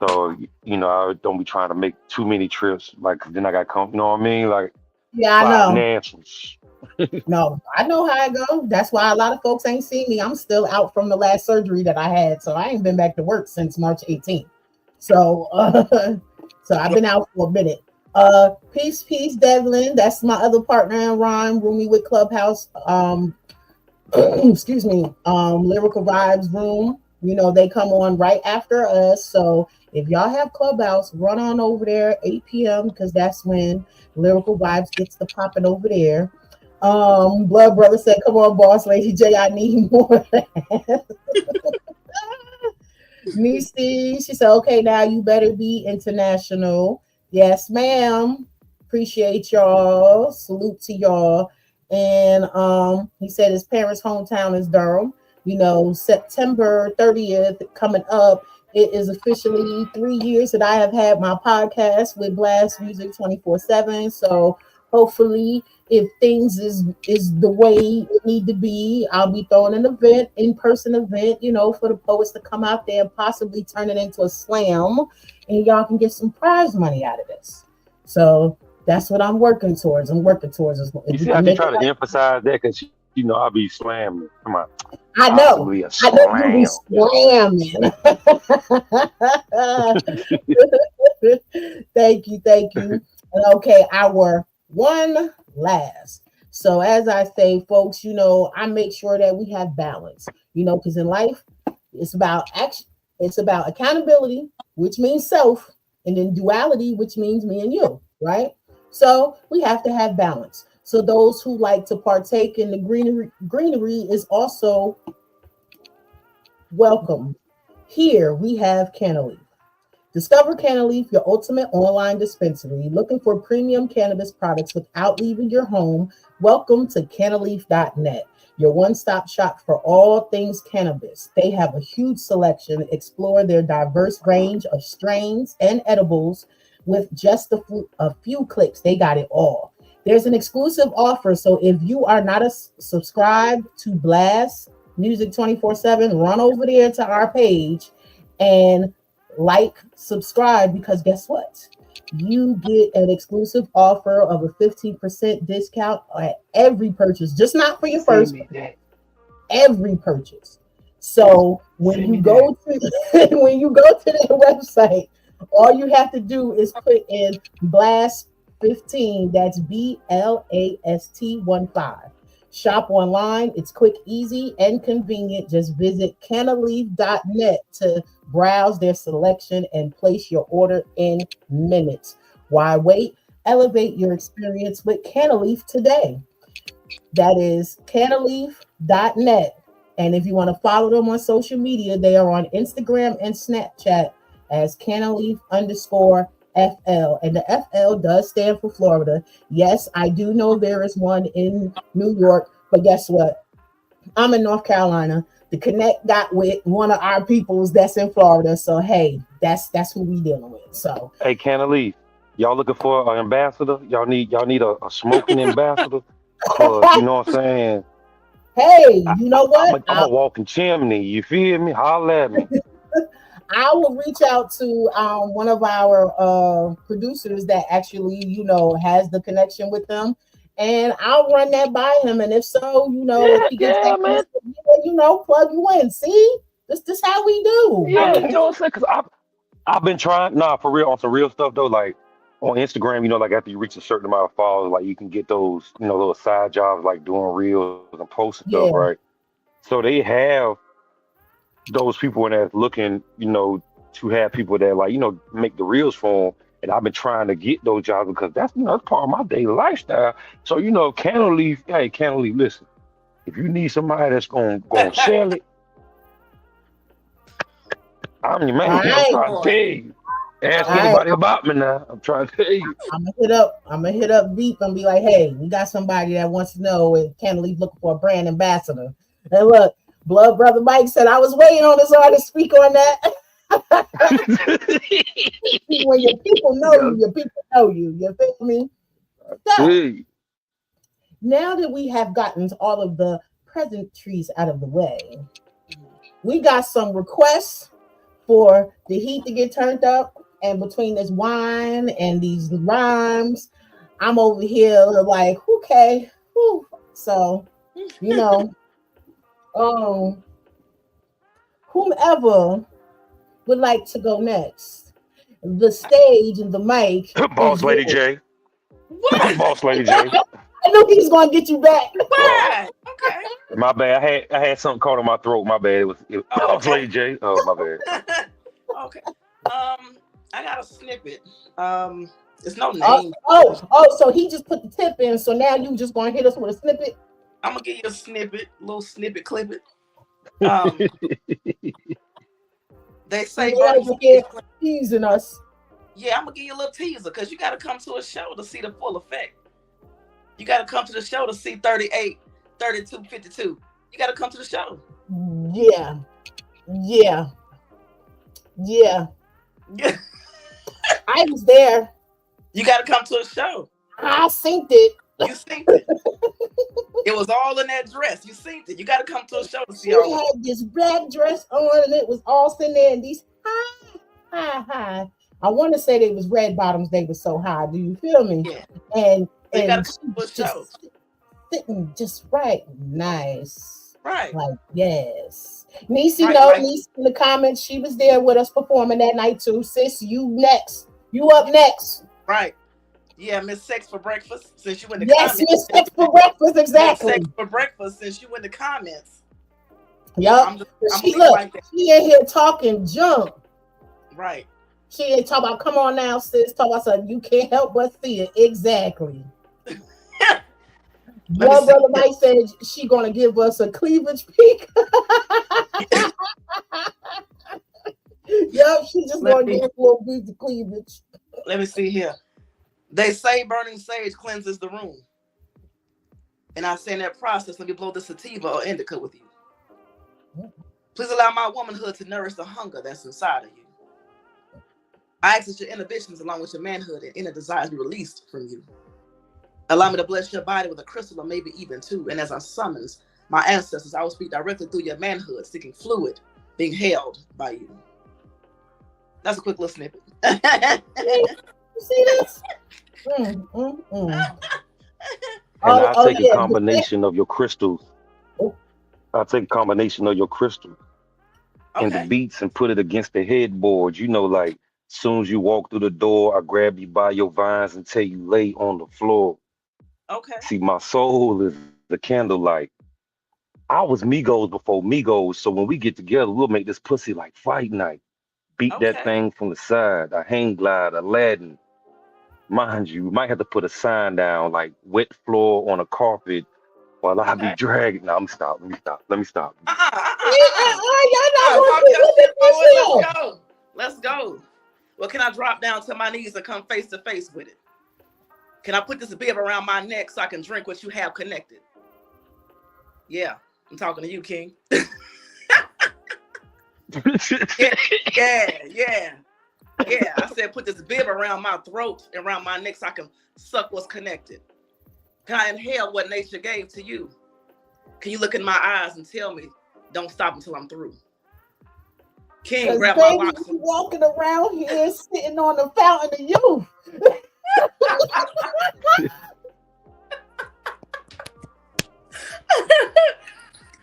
So I don't be trying to make too many trips. Like then I got come. You know what I mean? Like yeah, I know. Financials. No, I know how it goes. That's why a lot of folks ain't seen me. I'm still out from the last surgery that I had, so I ain't been back to work since March 18th. So, so I've been out for a minute. Peace, Devlin. That's my other partner in rhyme, Roomie with Clubhouse. Excuse me. Lyrical Vibes Room. They come on right after us. So if y'all have Clubhouse, run on over there 8 p.m. because that's when Lyrical Vibes gets the popping over there. Blood Brother said, "Come on, boss lady J, I need more." Nisi, she said, "Okay, now you better be international." Yes, ma'am. Appreciate y'all. Salute to y'all. And he said his parents' hometown is Durham. September 30th coming up. It is officially 3 years that I have had my podcast with Blast Music 24/7. So Hopefully, if things is the way it need to be, I'll be throwing an event, in-person event, for the poets to come out there and possibly turn it into a slam, and y'all can get some prize money out of this. So that's what I'm working towards. You If we see how can she make it try to emphasize that because I'll be slamming. Come on, I know. possibly a I know you'll be slam. slamming. Thank you. And okay, our one last. So as I say, folks, I make sure that we have balance. Because in life, it's about action, it's about accountability, which means self, and then duality, which means me and you, right? So we have to have balance. So those who like to partake in the greenery is also welcome. Here we have Cantaloupe. Discover Cantaloupe, your ultimate online dispensary. Looking for premium cannabis products without leaving your home? Welcome to Cantaloupe.net, your one-stop shop for all things cannabis. They have a huge selection. Explore their diverse range of strains and edibles with just a few clicks. They got it all. There's an exclusive offer, so if you are not subscribed to Blast Music 24/7, run over there to our page and subscribe, because guess what? You get an exclusive offer of a 15% discount at every purchase, just not for your first purchase, every purchase. So when you go to their website, all you have to do is put in Blast 15, that's BLAST 15. Shop online. It's quick, easy, and convenient. Just visit Cantaloupe.net to browse their selection and place your order in minutes. Why wait? Elevate your experience with Cantaloupe today. That is Cantaloupe.net. And if you want to follow them on social media, they are on Instagram and Snapchat as Cantaloupe_FL. And the FL does stand for Florida. Yes, I do know there is one in New York, but guess what? I'm in North Carolina. The Connect got with one of our peoples that's in Florida. So hey, that's who we dealing with. So Hey, Cantaloupe, y'all looking for an ambassador? Y'all need a smoking ambassador for you know what I'm saying? hey, you know what? I'm a walking chimney. You feel me? Holla at me. I will reach out to one of our producers that actually, has the connection with them, and I'll run that by him. And if so, if he gets that, man. plug you in. See, this how we do. Yeah, you know what I'm saying? Because I've been trying, nah, for real, on some real stuff though, like on Instagram, like after you reach a certain amount of followers, like you can get those, little side jobs like doing reels and posting stuff, Yeah. right? So they have those people in that's looking, to have people that like, make the reels for them. And I've been trying to get those jobs because that's part of my daily lifestyle. So, Cantaloupe, hey, Cantaloupe, listen, if you need somebody that's gonna sell it, I'm your man. I'm trying to tell you. Ask anybody about me now. I'm trying to tell you. I'm gonna hit up Deep and be like, hey, we got somebody that wants to know if Cantaloupe looking for a brand ambassador. And look, Blood Brother Mike said I was waiting on this artist to speak on that. When your people know you, your people know you. You feel me? So, now that we have gotten all of the pleasantries out of the way, we got some requests for the heat to get turned up. And between this wine and these rhymes, I'm over here like, okay. Whew. So, whomever would like to go next, the stage and the mic. Boss Lady J. What? Boss Lady J. I knew he was gonna get you back. Why? Okay. My bad. I had something caught in my throat. My bad. It was Boss Lady J. Oh, my bad. Okay. I got a snippet. It's no name. So he just put the tip in. So now you just gonna hit us with a snippet? I'm gonna give you a snippet, little snippet, clip it. They say teasing us. Yeah, I'm gonna give you a little teaser because you got to come to a show to see the full effect. You got to come to the show to see 38, 32, 52. You got to come to the show. Yeah. I was there. You got to come to a show. I synced it. You seen it. It was all in that dress. You seen it. You got to come to a show to see She all. had this black dress on, and it was all sitting there in these high. I want to say they was red bottoms. They were so high. Do you feel me? Yeah. And So you got and to she come to a was show. just sitting just right, nice. Right. Like, yes. Niecy, Right, no, right. Niecy in the comments, she was there with us performing that night too. Sis, you next. You up next. Right. Yeah, Miss Sex for breakfast. Since you in the Yes, comments. Miss Sex for breakfast, Miss exactly. Sex for breakfast. Since you in the comments. Yup. I'm She gonna look, like that. she in here talking junk. Right. She ain't talking about, come on now, sis. Talk about something you can't help but see it. Exactly. One brother Mike said she gonna give us a cleavage peek. Yup, she just gonna give us a little piece of cleavage. Let me see here. They say burning sage cleanses the room. And I say in that process, let me blow the sativa or indica with you. Please allow my womanhood to nourish the hunger that's inside of you. I ask that your inhibitions, along with your manhood and inner desires, be released from you. Allow me to bless your body with a crystal or maybe even two. And as I summons my ancestors, I will speak directly through your manhood, seeking fluid, being held by you. That's a quick little snippet. You see this? And I'll take a combination of your crystals. I'll take a combination of your crystals and the beats and put it against the headboard. You know, like soon as you walk through the door, I grab you by your vines and tell you lay on the floor. Okay. See, my soul is the candlelight. I was Migos before Migos, so when we get together, we'll make this pussy like fight night. Beat that thing from the side. A hang glide, Aladdin. Mind you, we might have to put a sign down like wet floor on a carpet while I be dragging. No, stop. Let me stop. Let's go. Let's go. Well, can I drop down to my knees and come face to face with it? Can I put this bib around my neck so I can drink what you have connected? Yeah, I'm talking to you, King. Yeah. I said put this bib around my throat and around my neck so I can suck what's connected. Can I inhale what nature gave to you? Can you look in my eyes and tell me, don't stop until I'm through? King, grab my locks. You walking around here sitting on the fountain of youth.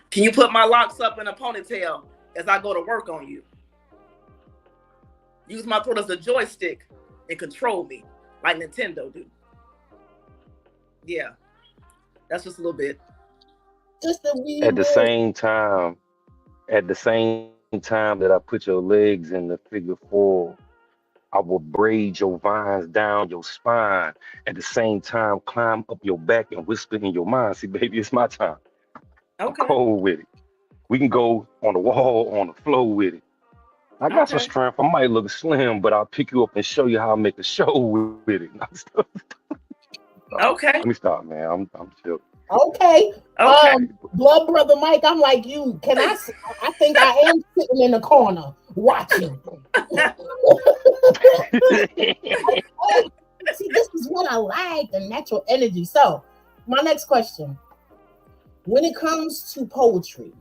Can you put my locks up in a ponytail as I go to work on you? Use my throat as a joystick and control me like Nintendo do. Yeah, that's just a little bit. Just a wee At the same time that I put your legs in the figure four, I will braid your vines down your spine. At the same time, climb up your back and whisper in your mind. See, baby, it's my time. I'm cold with it. We can go on the wall, on the floor with it. I got some strength. I might look slim, but I'll pick you up and show you how I make a show with it. Okay. Let me stop, man. I'm chill. Okay. Blood brother Mike, I'm like you. Can I think I am sitting in the corner watching. See, this is what I like, the natural energy. So, my next question. When it comes to poetry,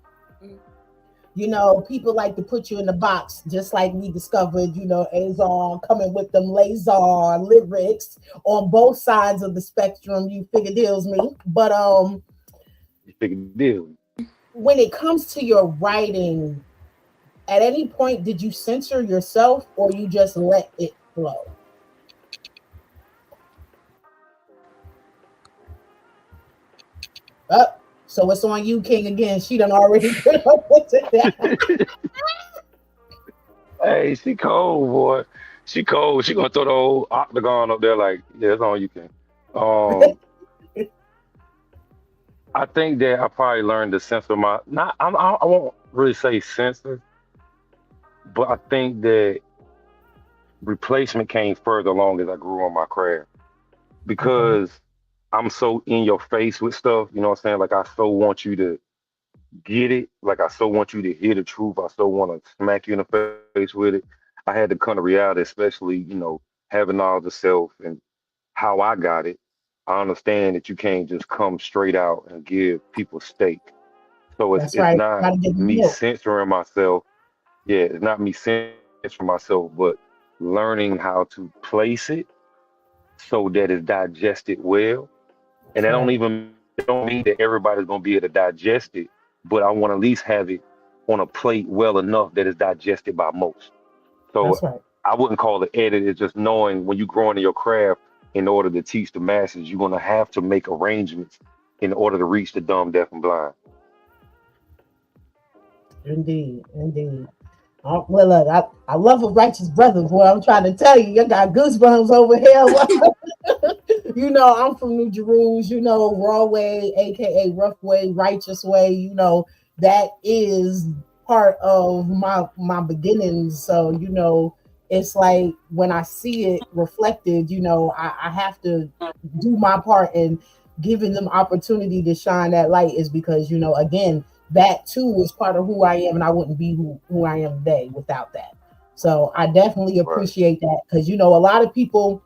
you know, people like to put you in the box, just like we discovered, you know, Azar coming with them laser lyrics on both sides of the spectrum. You figure deals me. But you figure deal. When it comes to your writing, at any point did you censor yourself or you just let it flow? So it's on you, King, again. She done already put up with it. Hey, she cold, boy. She cold. She gonna throw the whole octagon up there like, yeah, it's on you, King. I think that I probably learned to censor I won't really say censor, but I think that replacement came further along as I grew on my craft because I'm so in your face with stuff, you know what I'm saying? Like I so want you to get it, like I so want you to hear the truth. I so want to smack you in the face with it. I had to come to reality, especially, you know, having all the self and how I got it. I understand that you can't just come straight out and give people steak. So That's it's right. not Gotta give them me milk. censoring myself. Yeah, it's not me censoring myself, but learning how to place it so that it's digested well. And That's that don't right. even it don't mean that everybody's gonna be able to digest it, but I want to at least have it on a plate well enough that it's digested by most. So That's right. I wouldn't call it edit. It's just knowing when you're growing in your craft, in order to teach the masses, you're gonna have to make arrangements in order to reach the dumb, deaf, and blind. Indeed. Indeed. Well, look, I love a righteous brother, boy. I'm trying to tell you, you got goosebumps over here. You know, I'm from New Jerusalem, you know, raw way, aka rough way, righteous way, you know, that is part of my beginnings. So, you know, it's like when I see it reflected, you know, I have to do my part in giving them opportunity to shine that light is because, you know, again, that too is part of who I am, and I wouldn't be who I am today without that. So I definitely Right. appreciate that because you know a lot of people,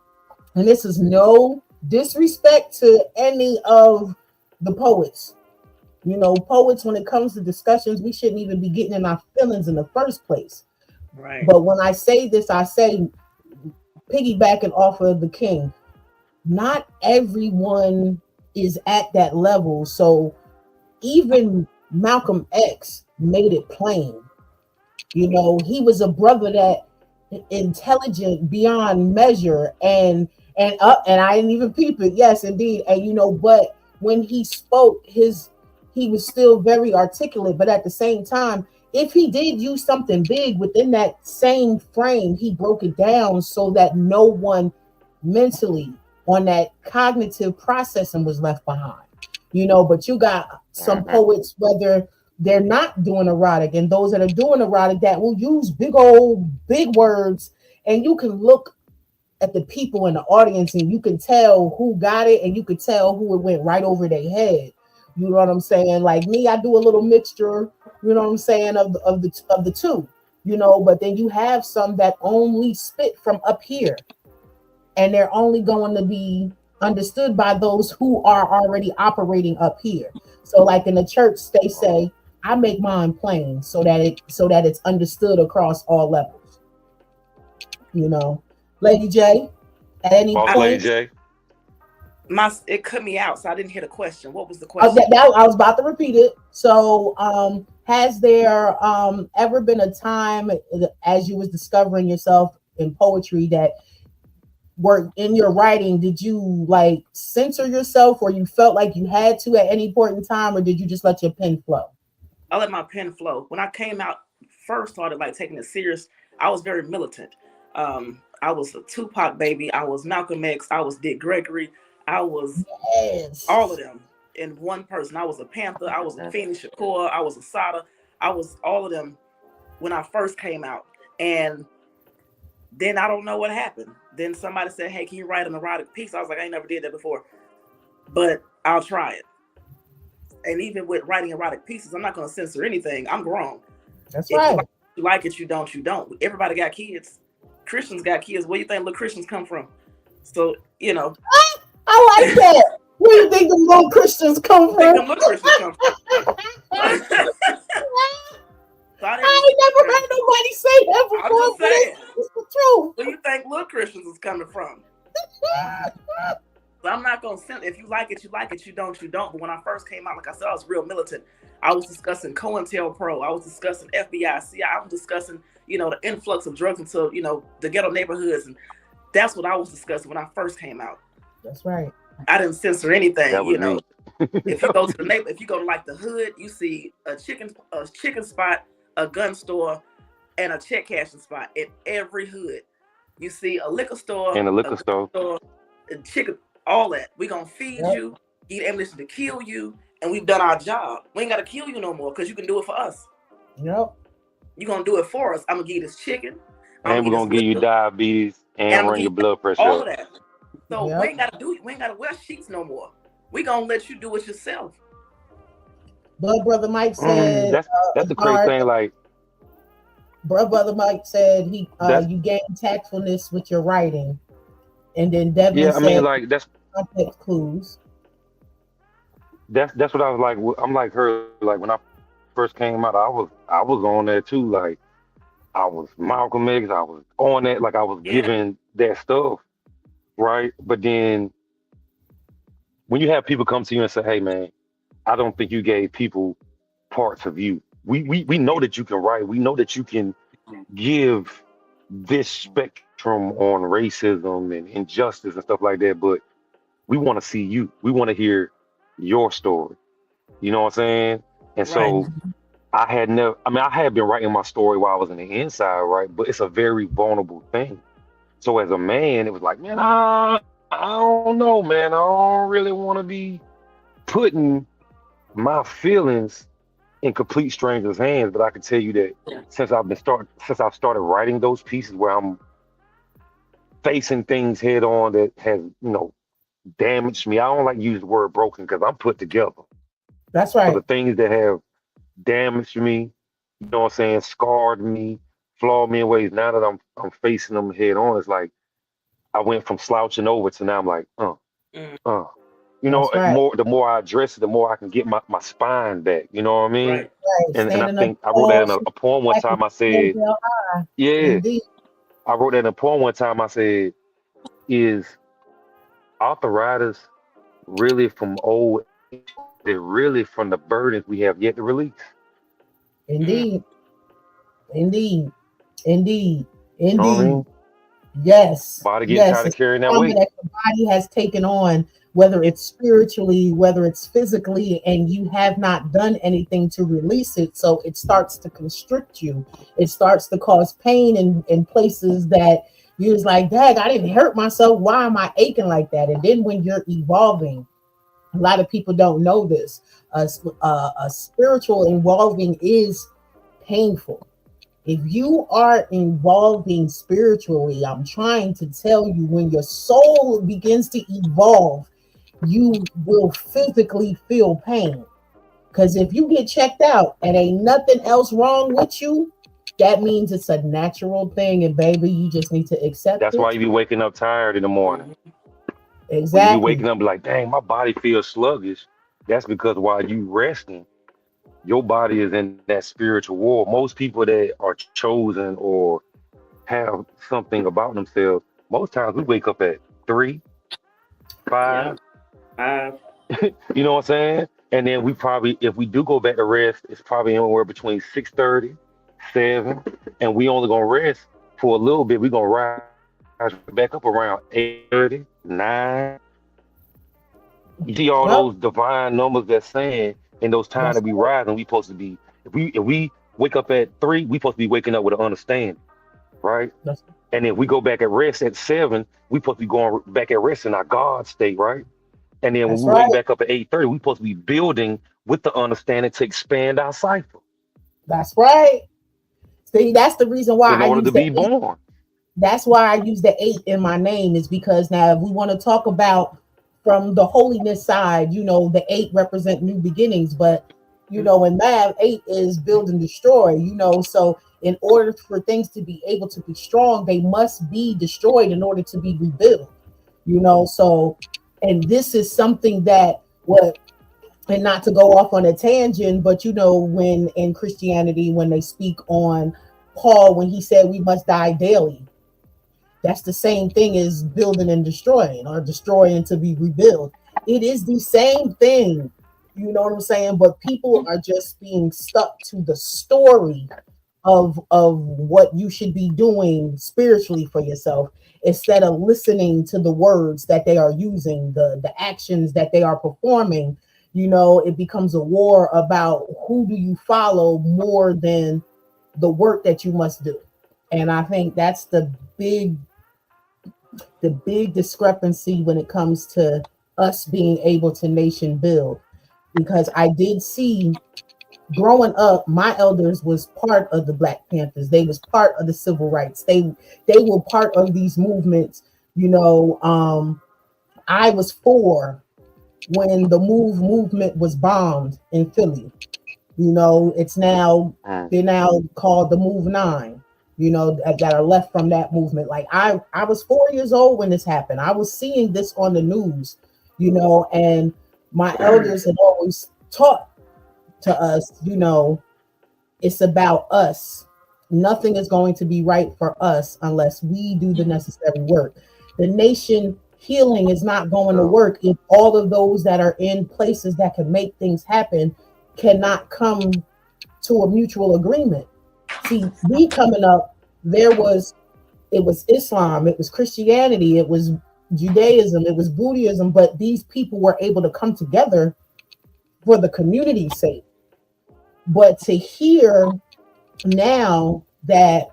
and this is no disrespect to any of the poets. You know, poets when it comes to discussions, we shouldn't even be getting in our feelings in the first place. Right. But when I say this, I say piggybacking off of the king. Not everyone is at that level. So even Malcolm X made it plain. You know, he was a brother that intelligent beyond measure and up and I didn't even peep it. Yes, indeed. And you know, but when he spoke, he was still very articulate, but at the same time, if he did use something big within that same frame, he broke it down so that no one mentally on that cognitive processing was left behind. You know, but you got some Mhm. poets, whether they're not doing erotic, and those that are doing erotic that will use big old big words, and you can look at the people in the audience and you can tell who got it and you could tell who it went right over their head. You know what I'm saying? Like me, I do a little mixture, you know what I'm saying, of the two, you know, but then you have some that only spit from up here and they're only going to be understood by those who are already operating up here. So like in the church, they say, I make mine plain so that it's understood across all levels, you know. Lady J, at any Boss I, Lady point, J. it cut me out, so I didn't hear the question. What was the question? I was about to repeat it. So has there ever been a time as you was discovering yourself in poetry that were in your writing, did you like censor yourself or you felt like you had to at any point in time, or did you just let your pen flow? I let my pen flow. When I came out, first started like taking it serious, I was very militant. I was a Tupac baby. I was Malcolm X. I was Dick Gregory. I was all of Yes. them in one person. I was a Panther. I was a Phoenix Shakur. I was a Sada. I was all of them when I first came out. And then I don't know what happened. Then somebody said, "Hey, can you write an erotic piece?" I was like, "I ain't never did that before, but I'll try it." And even with writing erotic pieces, I'm not going to censor anything. I'm grown. That's If right. you like it, you don't. You don't. Everybody got kids. Christians got kids. Where do you think little Christians come from? So you know, I like that. Where do you think the little Christians come where do you think from? them little Christians come from? So I I didn't. ain't never heard nobody say that I'm just before, but saying. it's the truth. Where do you think little Christians is coming from? So I'm not gonna send. If you like it, you like it. You don't, you don't. But when I first came out, like I said, I was real militant. I was discussing COINTELPRO. I was discussing FBI, CIA. I was discussing, you know, the influx of drugs into, you know, the ghetto neighborhoods, and that's what I was discussing when I first came out. That's right. I didn't censor anything, That you was know. me. If you go to the neighbor, if you go to like the hood, you see a chicken spot, a gun store, and a check cashing spot in every hood. You see a liquor store, In the a liquor gun store. store, a chicken, all that. We gonna feed Yep. you, eat ammunition to kill you, and we've done our job. We ain't gotta kill you no more because you can do it for us. Yep. You gonna do it for us. I'm gonna give you this chicken. I'm And gonna we're give you gonna this give you liquor, diabetes and and I'm gonna run give your you blood pressure all up. of that. So Yep. we ain't gotta wear sheets no more. We gonna let you do it yourself. Blood Brother Mike said That's a the crazy guard. thing. Like Blood Brother Mike said he that's you gain tactfulness with your writing, and then Devin yeah. I mean, said like context clues. That's what I was like. I'm like her. Like when I first came out, I was on there too. Like I was Malcolm X. I was on that. Like I was Yeah. giving that stuff, right? But then when you have people come to you and say, "Hey, man, I don't think you gave people parts of you. We know that you can write. We know that you can give this spectrum on racism and injustice and stuff like that. But we want to see you. We want to hear your story. You know what I'm saying?" And Right. so I had never. I mean, I had been writing my story while I was on the inside, right? But it's a very vulnerable thing. So as a man, it was like, man, I don't know, man. I don't really want to be putting my feelings in complete strangers' hands. But I can tell you that Yeah. since I've started writing those pieces where I'm facing things head on that has, damaged me. I don't like to use the word broken because I'm put together. That's So the right. things that have damaged me, you know what I'm saying, scarred me, flawed me in ways. Now that I'm facing them head on, it's like I went from slouching over to now I'm like, Mm. uh. That's right. More the more I address it, the more I can get my spine back. You know what I mean? Right. Right. And I Standing up think I wrote that tall, in so a poem one back and time. I head said, held high. yeah, Indeed. I wrote that in a poem one time. I said, is arthritis really from old age, or is it really from the burdens we have yet to release? Mm. Indeed. Indeed. Indeed. You know what I Indeed. mean? Yes. Body getting Yes. tired of It's carrying that trauma weight. that your body has taken on, whether it's spiritually, whether it's physically, and you have not done anything to release it. So it starts to constrict you. It starts to cause pain in places that you was like, dang, I didn't hurt myself. Why am I aching like that? And then when you're evolving, a lot of people don't know this. A spiritual involving is painful. If you are evolving spiritually, I'm trying to tell you, when your soul begins to evolve, you will physically feel pain. Because if you get checked out and ain't nothing else wrong with you, that means it's a natural thing. And baby, you just need to accept That's why it. you be waking up tired in the morning. Mhm. When you be Exactly. waking up like, dang, my body feels sluggish. That's because while you resting, your body is in that spiritual war. Most people that are chosen or have something about themselves, most times we wake up at 3, 5. Yeah. I. You know what I'm saying? And then we probably, if we do go back to rest, it's probably anywhere between 6:30, 7, and we only gonna rest for a little bit. We gonna rise back up around 8:30, 9. You see all Yep. those divine numbers that's saying in those times That's that we rise, and we supposed to be, if we wake up at 3, we supposed to be waking up with an understanding, right? that's And if we go back at rest at 7, we supposed to be going back at rest in our God state, right? And then when that's we wake right. back up at 8:30, we supposed to be building with the understanding to expand our cipher That's right. See, that's the reason why in I order use to the be eight. born. That's why I use the eight in my name, is because now if we want to talk about from the holiness side, the eight represent new beginnings, but in math, eight is build and destroy, so in order for things to be able to be strong, they must be destroyed in order to be rebuilt, so, and this is something that what, and not to go off on a tangent, but when in Christianity, when they speak on Paul, when he said we must die daily, that's the same thing as building and destroying, or destroying to be rebuilt. It is the same thing. You know what I'm saying? But people are just being stuck to the story of what you should be doing spiritually for yourself, instead of listening to the words that they are using, the actions that they are performing. It becomes a war about who do you follow more than the work that you must do. And I think that's big the big discrepancy when it comes to us being able to nation build. Because I did see, growing up, my elders was part of the Black Panthers. They was part of the civil rights. They were part of these movements. I was 4 when the movement was bombed in Philly. It's now, Mm. they're now called the Move 9. you know, that are left from that movement. Like I was 4 years old when this happened. I was seeing this on the news, you know, and my elders had always taught to us, you know, it's about us. Nothing is going to be right for us unless we do the necessary work. The nation healing is not going to work if all of those that are in places that can make things happen cannot come to a mutual agreement. See, me coming up, it was Islam, it was Christianity, it was Judaism, it was Buddhism, but these people were able to come together for the community's sake. But to hear now that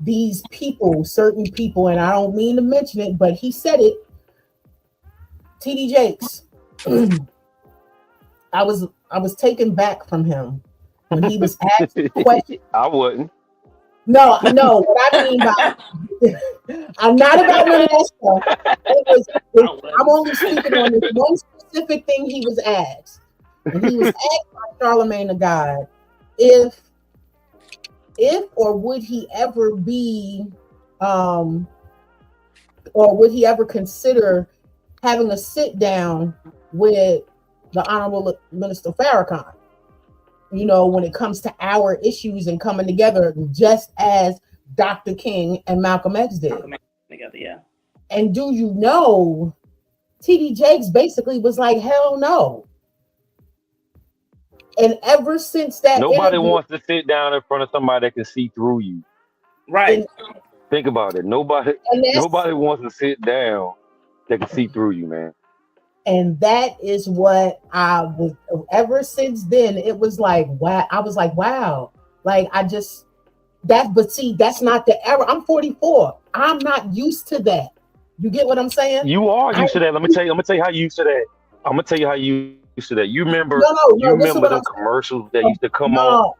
these people, certain people, and I don't mean to mention it, but he said it, TD Jakes, I was taken back from him when he was asked a question. I wouldn't. No, what I mean by I'm not about none of that stuff. I'm only speaking on this one specific thing he was asked. And he was asked by Charlemagne the God if or would he ever be or would he ever consider having a sit down with the Honorable Minister Farrakhan, you know, when it comes to our issues and coming together, just as Dr. King and Malcolm X did. Together, yeah. And do you know, TD Jakes basically was like, hell no. And ever since that nobody wants to sit down in front of somebody that can see through you. Right. Think about it. Nobody wants to sit down that can see through you, man. And that is what I was, ever since then, it was like, wow. I was like, wow. Like, but see, that's not the era. I'm 44. I'm not used to that. You get what I'm saying? You are used to that. Let me tell you how you used to that. I'm going to tell you how you used to that. You remember, you remember the commercials that used to come on?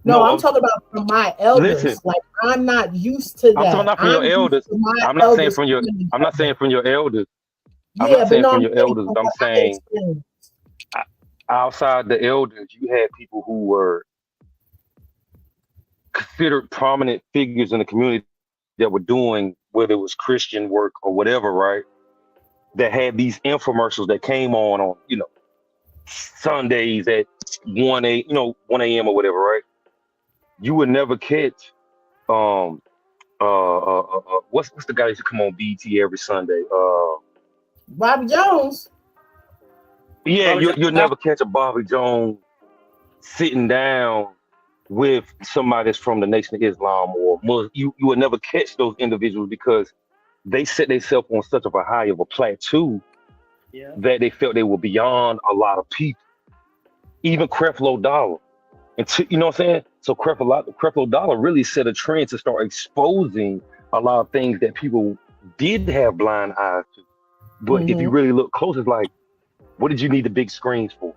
No, I'm talking about from my elders. Listen, like, I'm not used to that. I'm talking about from your elders. I'm not saying from your elders. I'm not saying from your elders. I'm saying outside the elders, you had people who were considered prominent figures in the community that were doing, whether it was Christian work or whatever, right? That had these infomercials that came on, you know, Sundays at 1 a.m. or whatever, right? You would never catch what's the guy that used to come on BT every Sunday? Bobby Jones. Yeah, you'll never catch a Bobby Jones sitting down with somebody that's from the Nation of Islam or Muslim. You will never catch those individuals because they set themselves on such of a high of a plateau that they felt they were beyond a lot of people. Even Creflo Dollar. You know what I'm saying? So Creflo Dollar really set a trend to start exposing a lot of things that people did have blind eyes to. But if you really look close, it's like, what did you need the big screens for?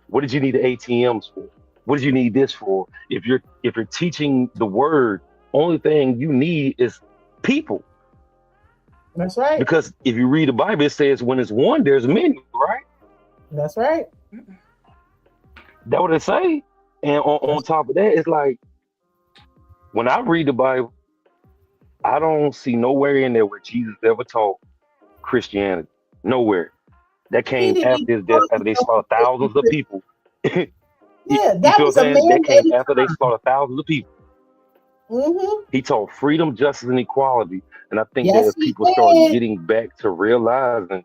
What did you need the ATMs for? What did you need this for? If you're teaching the word, only thing you need is people. That's right. Because if you read the Bible, it says when it's one, there's many, right? That's right. That's what it say. And on top of that, it's like, when I read the Bible, I don't see nowhere in there where Jesus ever taught Christianity. Nowhere. That came after his death, after they slaughtered thousands of people. Yeah, that was a man. That came after they slaughtered thousands of people. Mm-hmm. He taught freedom, justice, and equality. And I think that as people start getting back to realizing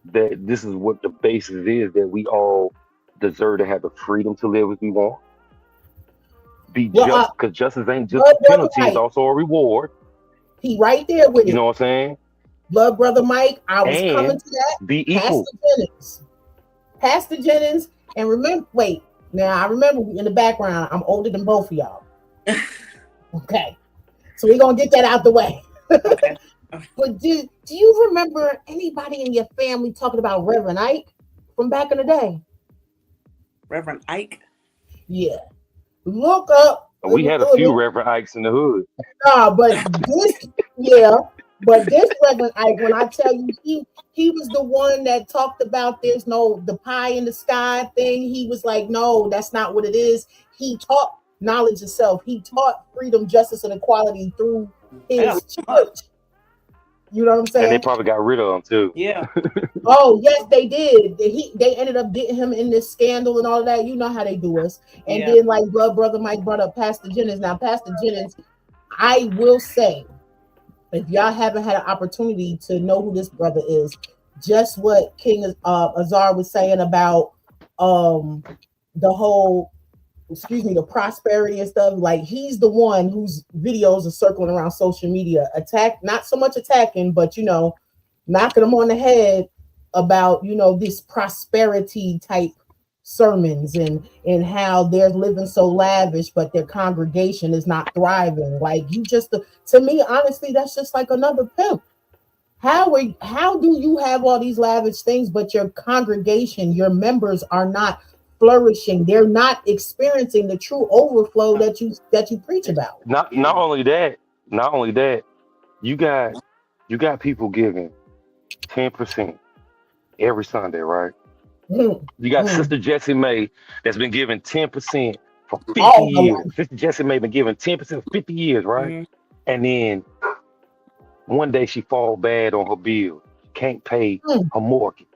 that this is what the basis is, that we all deserve to have the freedom to live as we want. Be just, because justice ain't just a penalty, it's also a reward. He right there with you know what I'm saying? Blood Brother Mike, I was coming to that. Be equal. Pastor Jennings, and remember, I remember in the background, I'm older than both of y'all. Okay. So we're going to get that out the way. Okay. But do you remember anybody in your family talking about Reverend Ike from back in the day? Reverend Ike? Yeah. Look up. We had a few Reverend Ikes in the hood. But this Reverend Ike, when I tell you, he was the one that talked about the pie in the sky thing. He was like, no, that's not what it is. He taught knowledge itself. He taught freedom, justice, and equality through Yeah. his church. You know what I'm saying? And they probably got rid of him too. Yeah. Oh yes, they did. They ended up getting him in this scandal and all of that. You know how they do us. And Yeah. then like brother Mike brought up Pastor Jennings. Now Pastor Jennings, I will say, if y'all haven't had an opportunity to know who this brother is, just what King Azar was saying about the whole, the prosperity and stuff. Like he's the one whose videos are circling around social media, not so much attacking, but knocking them on the head about this prosperity type sermons and how they're living so lavish, but their congregation is not thriving. Like to me, honestly, that's just like another pimp. How do you have all these lavish things, but your congregation, your members are not flourishing? They're not experiencing the true overflow that you preach about. Not only that, you got people giving 10% every Sunday, right? You got Sister Jessie May that's been giving 10% for 50 years. Sister Jessie May been giving 10% for 50 years, right? Mm-hmm. And then one day she fall bad on her bill, can't pay her mortgage.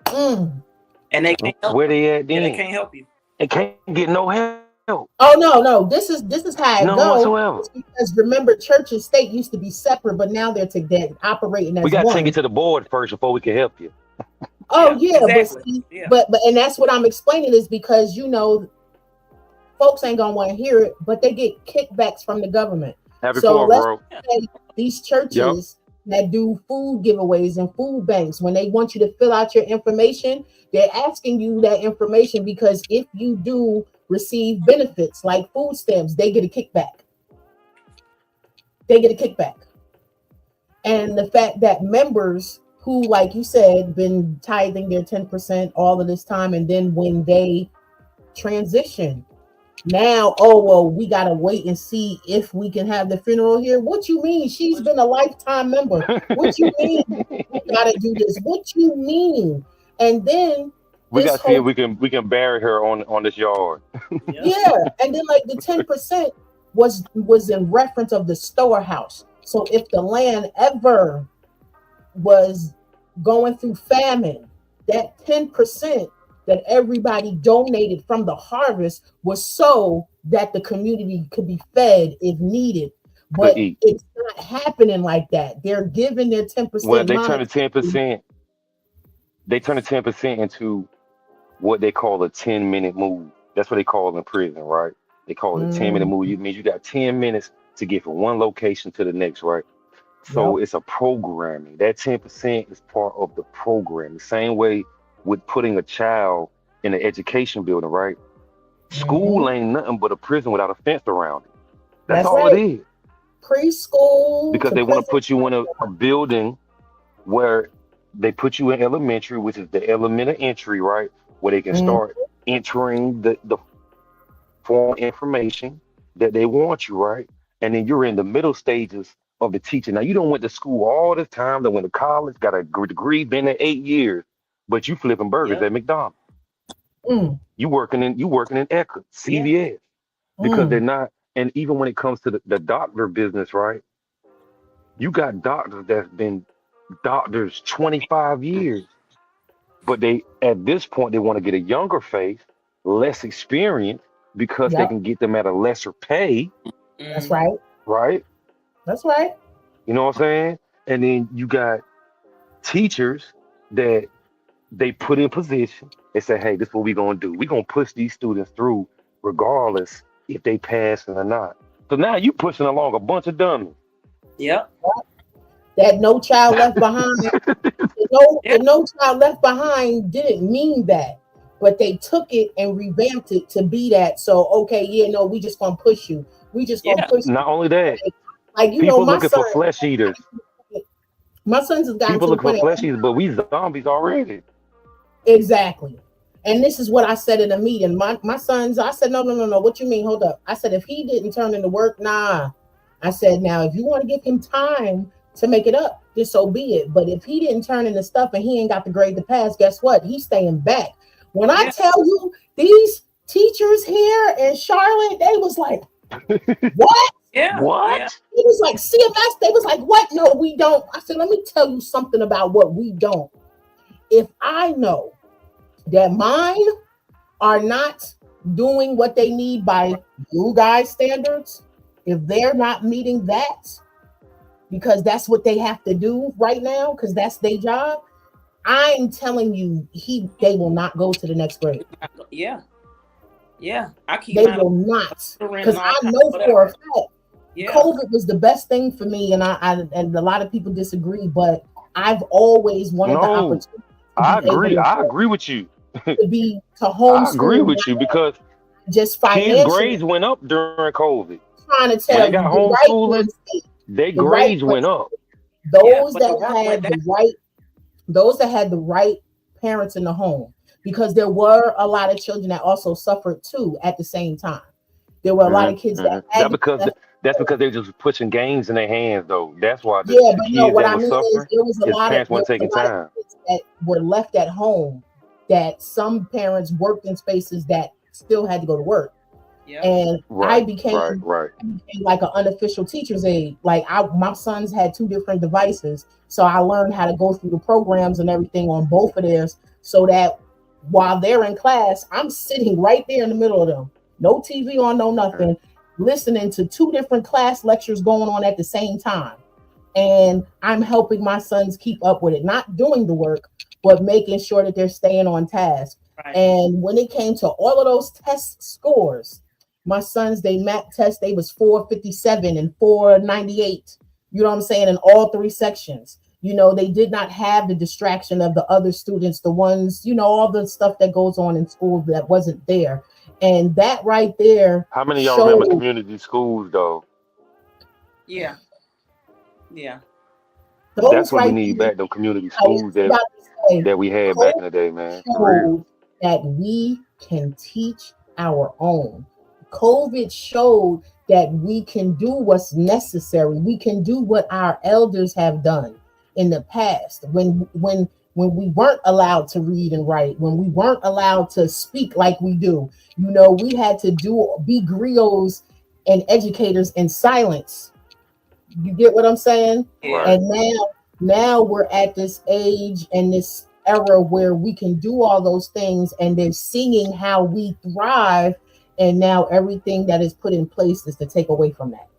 And they can't help where they at then? They can't help you. They can't get no help. Oh no. This is how it goes. Whatsoever. Because remember, church and state used to be separate, but now they're together, operating as one. We got to take it to the board first before we can help you. Oh yeah, exactly. But and that's what I'm explaining is because folks ain't gonna want to hear it, but they get kickbacks from the government. Let's say these churches that do food giveaways and food banks, when they want you to fill out your information, they're asking you that information because if you do receive benefits like food stamps, they get a kickback. And the fact that members who, like you said, been tithing their 10% all of this time, and then when they transition, now, we gotta wait and see if we can have the funeral here. What you mean? She's been a lifetime member. What you mean? We gotta do this. What you mean? And then we gotta see if we can bury her on this yard. Yeah, and then like the 10% was in reference of the storehouse. So if the land ever was going through famine, that 10% that everybody donated from the harvest was so that the community could be fed if needed. But it's not happening like that. They're giving their 10%. Well, they turn the 10%. They turn the 10% into what they call a 10-minute move. That's what they call it in prison, right? They call it a 10-minute move. It means you got 10 minutes to get from one location to the next, right? So it's a programming. That 10% is part of the program. The same way with putting a child in an education building, right? School ain't nothing but a prison without a fence around it. That's all it is. Preschool. Because they want to put you in a building where they put you in elementary, which is the element of entry, right? Where they can start entering the form information that they want you, right? And then you're in the middle stages of the teaching. Now, you don't went to school all this time, that went to college, got a degree, been there 8 years, but you flipping burgers at McDonald's. You working in Eckerd, CVS, because they're not. And even when it comes to the doctor business, right? You got doctors that's been doctors 25 years, but they at this point they want to get a younger face, less experience, because they can get them at a lesser pay. That's right. Right? That's right. You know what I'm saying? And then you got teachers that they put in position. They say, hey, this is what we're going to do. We're going to push these students through regardless if they pass or not. So now you pushing along a bunch of dummies. Yep. That no child left behind. The no child left behind didn't mean that, but they took it and revamped it to be that. So, we just going to push you. We just going to push you. Not only that, like people looking for flesh eaters. My sons has gotten people looking for flesh eaters, but we zombies already. Exactly. And this is what I said in a meeting. My sons, I said, no. What you mean? Hold up. I said, if he didn't turn into work, nah. I said, now, if you want to give him time to make it up, just so be it. But if he didn't turn into stuff and he ain't got the grade to pass, guess what? He's staying back. When I tell you these teachers here in Charlotte, they was like, what? Yeah, yeah, What? It was like CMS, they was like, what? No, we don't. I said, let me tell you something about what we don't. If I know that mine are not doing what they need by you guys' standards, if they're not meeting that, because that's what they have to do right now, because that's their job, I'm telling you, they will not go to the next grade. yeah, yeah. I keep They mine will not. rent Because and all I kinds know of for a whatever. fact Yeah, COVID was the best thing for me, and and a lot of people disagree, but I've always wanted the No, opportunity to I be able agree. I agree with you. to I agree homeschool, with you because just kids' financially. grades went up during COVID. Trying to When they tell you, got the right homeschooling, ones, their the right grades went ones, up. yeah. those But the that work went had down. those that had the right parents in the home, because there were a lot of children that also suffered too at the same time. There were a lot of kids that had That to be because left that's home. because they just pushing games in their hands though. That's why Yeah, the but no, kids what that I were mean is suffering, his parents there weren't was a taking lot of time. kids that were left at home, that some parents worked in spaces that still had to go to work. Yep. And Right, right, right. I became like an unofficial teacher's aide. Like my sons had two different devices, so I learned how to go through the programs and everything on both of theirs, so that while they're in class, I'm sitting right there in the middle of them, no TV on, no nothing, listening to two different class lectures going on at the same time, and I'm helping my sons keep up with it, not doing the work, but making sure that they're staying on task. Right. And when it came to all of those test scores, my sons, they math test, they was 457 and 498. You know what I'm saying? In all three sections. They did not have the distraction of the other students, the ones, all the stuff that goes on in school that wasn't there. And that right there How many of y'all remember showed. community schools though? Yeah, yeah. That's Those what we right need there, back, them community I was schools just about to say, that we had back COVID in the day, man. For real. showed that we can teach our own. COVID showed that we can do what's necessary. We can do what our elders have done in the past, when we weren't allowed to read and write, when we weren't allowed to speak like we do. We had to be griots and educators in silence. You get what I'm saying? Yeah. Right. And now we're at this age and this era where we can do all those things, and they're seeing how we thrive. And now everything that is put in place is to take away from that.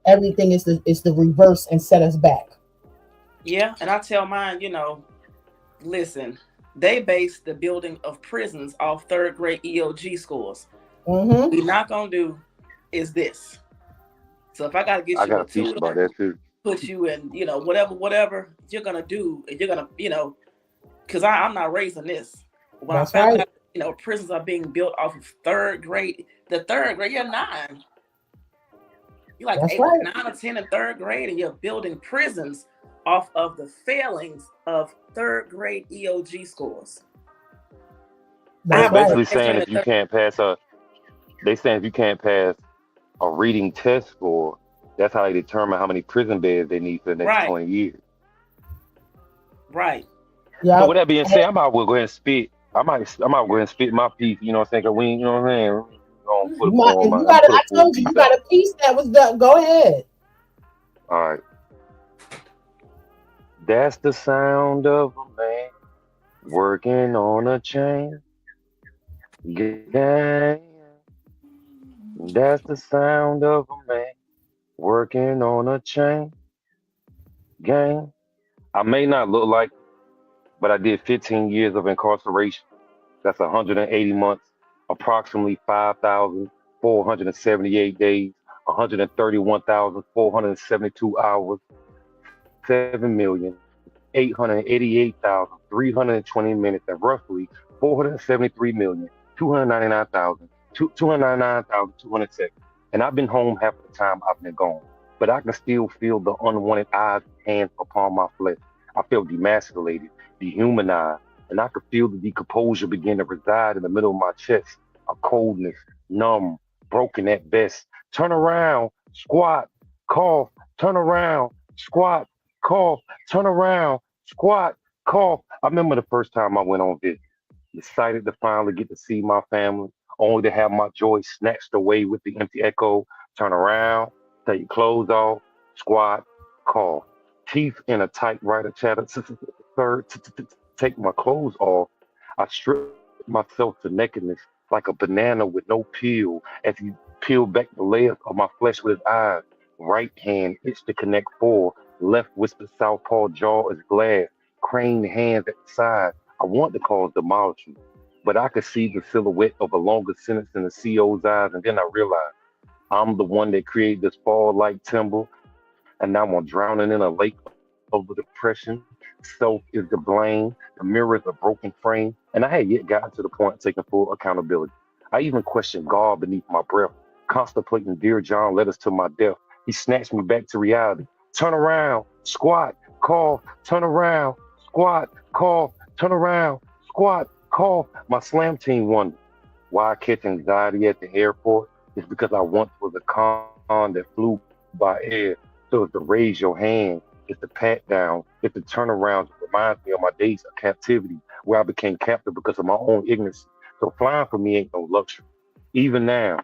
Everything is the reverse and set us back. Yeah. And I tell mine, listen, they base the building of prisons off third grade EOG scores. Mm-hmm. What we're not gonna do is this. So if I gotta get I you got a a piece about tutor, that too. put you in, whatever you're gonna do, and you're gonna, because I'm not raising this. When I That's found right. out, prisons are being built off of third grade. The third grade, you're 9. You're like That's 8, right. 9 or 10 in third grade, and you're building prisons off of the failings of third grade EOG scores. I They That's have a right. basically friend saying in if you third. can't pass they saying if you can't pass a reading test score, that's how they determine how many prison beds they need for the next Right, 20 years. right. So Yep. with that being said, I might well go ahead and spit. I might go ahead and spit my piece. You know what I'm saying? 'Cause we, you know what I'm saying? We gonna put a If poem you out. I'm got it, put a I full told you, you piece got out. a piece that was done. Go ahead. All right. That's the sound of a man working on a chain gang. That's the sound of a man working on a chain gang. I may not look like, but I did 15 years of incarceration. That's 180 months, approximately 5,478 days, 131,472 hours, 7,888,320 minutes, and roughly 473,299,200 seconds. And I've been home half of the time I've been gone, but I can still feel the unwanted eyes and hands upon my flesh. I feel demasculated, dehumanized, and I could feel the decomposure begin to reside in the middle of my chest, a coldness, numb, broken at best. Turn around, squat, cough, turn around, squat, cough, turn around, squat, cough. I remember the first time I went on visit, excited to finally get to see my family, only to have my joy snatched away with the empty echo. Turn around, take your clothes off, squat, cough. Teeth in a typewriter chatter. Sir, take my clothes off. I strip myself to nakedness like a banana with no peel as he peeled back the layers of my flesh with his eyes. Right hand itched to connect four. Left whispered southpaw jaw is glass. Craned hands at the side. I want to cause demolishment, but I could see the silhouette of a longer sentence in the CO's eyes, and then I realized I'm the one that created this fall like timber, and now I'm drowning in a lake of depression. Self is to blame. The mirror is a broken frame, and I had yet gotten to the point of taking full accountability. I even questioned God beneath my breath, contemplating Dear John letters to my death. He snatched me back to reality. Turn around, squat, cough, turn around, squat, cough, turn around, squat, cough. My slam team wondered why I catch anxiety at the airport. It's because I once was a con that flew by air. So it's to raise your hand, it's to pat down, it's to turn around. It reminds me of my days of captivity where I became captive because of my own ignorance. So flying for me ain't no luxury. Even now,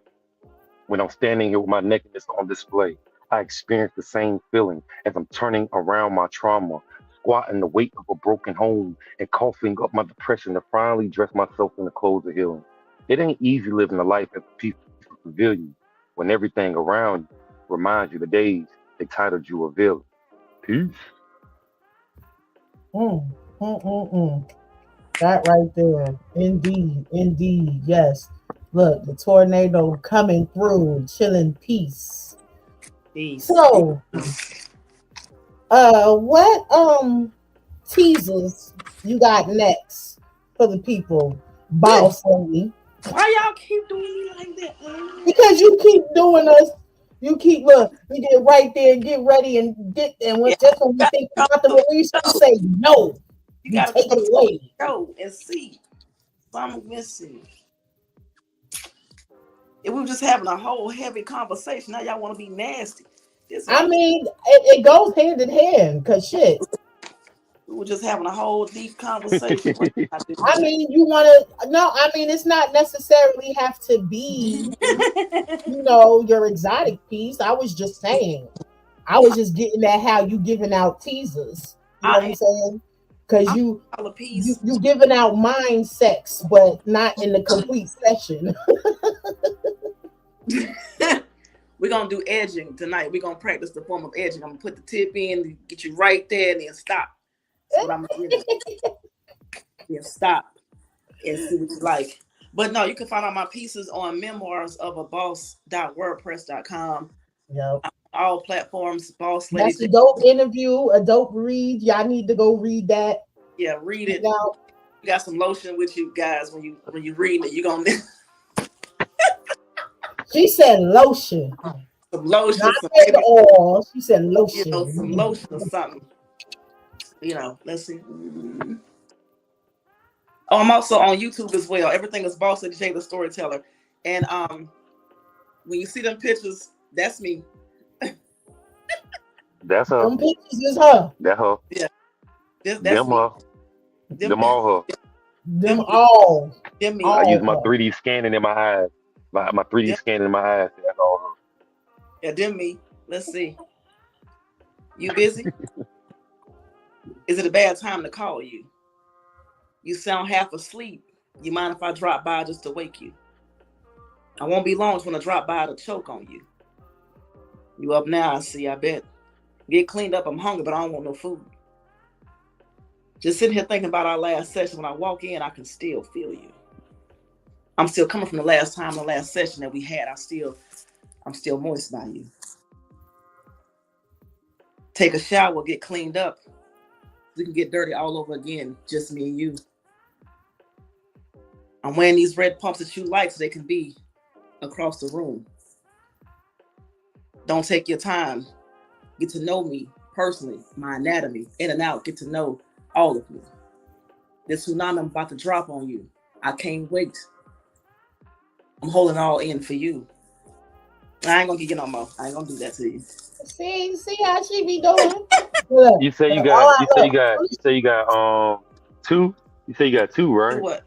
when I'm standing here with my nakedness on display, I experience the same feeling as I'm turning around my trauma, squatting the weight of a broken home, and coughing up my depression to finally dress myself in the clothes of healing. It ain't easy living a life as a peaceful civilian when everything around you reminds you the days they titled you a villain. Peace. Mm, mm. That right there. Indeed. Indeed. Yes. Look, the tornado coming through, chilling peace. Peace. So, what teasers you got next for the people, boss lady? Why y'all keep doing me like that? Because you keep doing us. You keep we get right there and get ready and get and when, just when we think we got the release, you say no. You You gotta take it away. go and see. I'm missing. If we were just having a whole heavy conversation, now y'all want to be nasty. I mean, it goes hand in hand, cause shit. We were just having a whole deep conversation. I mean, you want to? No, I mean, it's not necessarily have to be, your exotic piece. I was just saying. I was just getting at how you giving out teasers. You know what I'm saying? Because you giving out mind sex, but not in the complete session. We're gonna do edging tonight. We're gonna practice the form of edging. I'm gonna put the tip in, get you right there, and then stop. That's what I'm gonna do. Then stop and see what you like. But no, you can find all my pieces on memoirsofaboss.wordpress.com. Yep. All platforms, Boss Lady. That's a dope interview, a dope read. Y'all need to go read that. Yeah, read it. You got some lotion with you guys when you read it. You're gonna She said lotion. Some lotion. Not some oil. She said lotion. Some lotion or something. Let's see. Oh, I'm also on YouTube as well. Everything is Boss Lady J, the storyteller. And when you see them pictures, that's me. That's her. Them pictures is her. That her. Yeah. That's them me. her. Them all her. Them all. Them me. I use my 3D scanning in my eyes. My 3D scanning in my eyes. That's all her. Yeah, them me. Let's see. You busy? Is it a bad time to call you? You sound half asleep. You mind if I drop by just to wake you? I won't be long. Just want to drop by to choke on you. You up now, I see, I bet. Get cleaned up. I'm hungry, but I don't want no food. Just sitting here thinking about our last session. When I walk in, I can still feel you. I'm still coming from the last session that we had. I'm still moist by you. Take a shower, get cleaned up. We can get dirty all over again, just me and you. I'm wearing these red pumps that you like so they can be across the room. Don't take your time. Get to know me personally, my anatomy, in and out. Get to know all of me. This tsunami I'm about to drop on you. I can't wait. I'm holding all in for you. I ain't gonna give you no more. I ain't gonna do that to you. See how she be doing. You say you got two. You say you got two, right? Do what?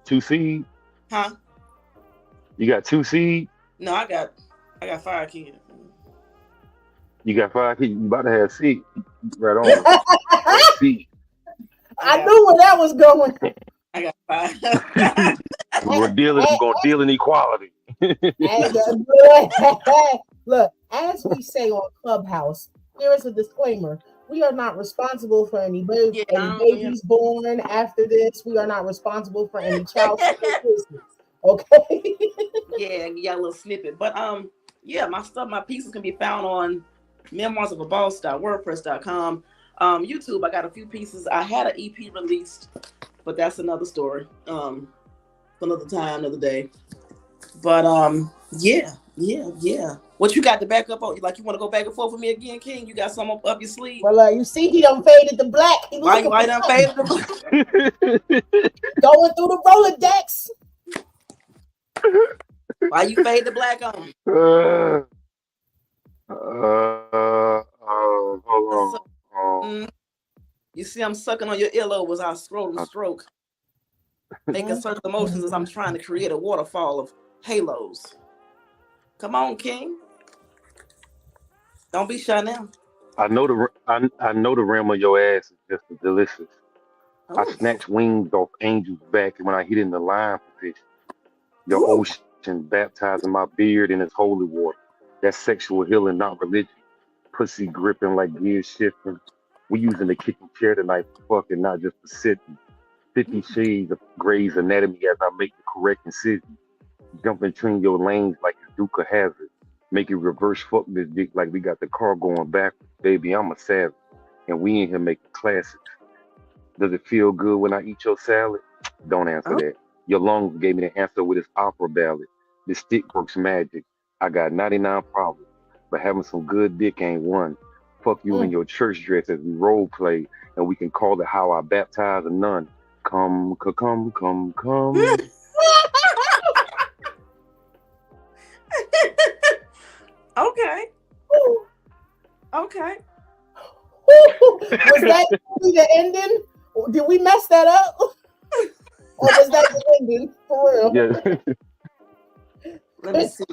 Two seeds. Huh? You got 2 seeds? No, I got 5 kids. You got 5 kids? You about to have 6. Right on. That's seed. I knew where that was going. I got 5. We're gonna deal in equality. Look, as we say on Clubhouse, here is a disclaimer. We are not responsible for any babies born after this. We are not responsible for any child business. Okay. Yeah, a little snippet. But yeah, my pieces can be found on memoirsofaboss.wordpress.com. YouTube, I got a few pieces. I had an EP released, but that's another story. Another time, another day. But yeah. What you got to back up on? Like, you want to go back and forth with me again, King? You got something up your sleeve? Well, you see, he done faded the black. Why done faded the black? Going through the Rolodex. Why you fade the black on? Hold on. You see, I'm sucking on your earlobe as I stroke. Making certain emotions as I'm trying to create a waterfall of halos. Come on, King. Don't be shy now. I know the rim of your ass is just delicious. Ooh. I snatch wings off angels' back when I hit in the line position. Your ocean baptizing my beard in its holy water. That's sexual healing, not religion. Pussy gripping like gears shifting. We using the kitchen chair tonight for fucking, not just for sitting. 50 shades of Grey's Anatomy as I make the correct incision. Jump between your lanes like a Duke of Hazard. Make it reverse fuck this dick like we got the car going backwards. Baby, I'm a savage. And we in here making classics. Does it feel good when I eat your salad? Don't answer that. Your lungs gave me the answer with this opera ballad. This stick works magic. I got 99 problems, but having some good dick ain't one. Fuck you in your church dress as we role play, and we can call it how I baptize a nun. Come. Okay. Was that the ending? Did we mess that up? Or was that the ending? For real? Yeah. Let me see.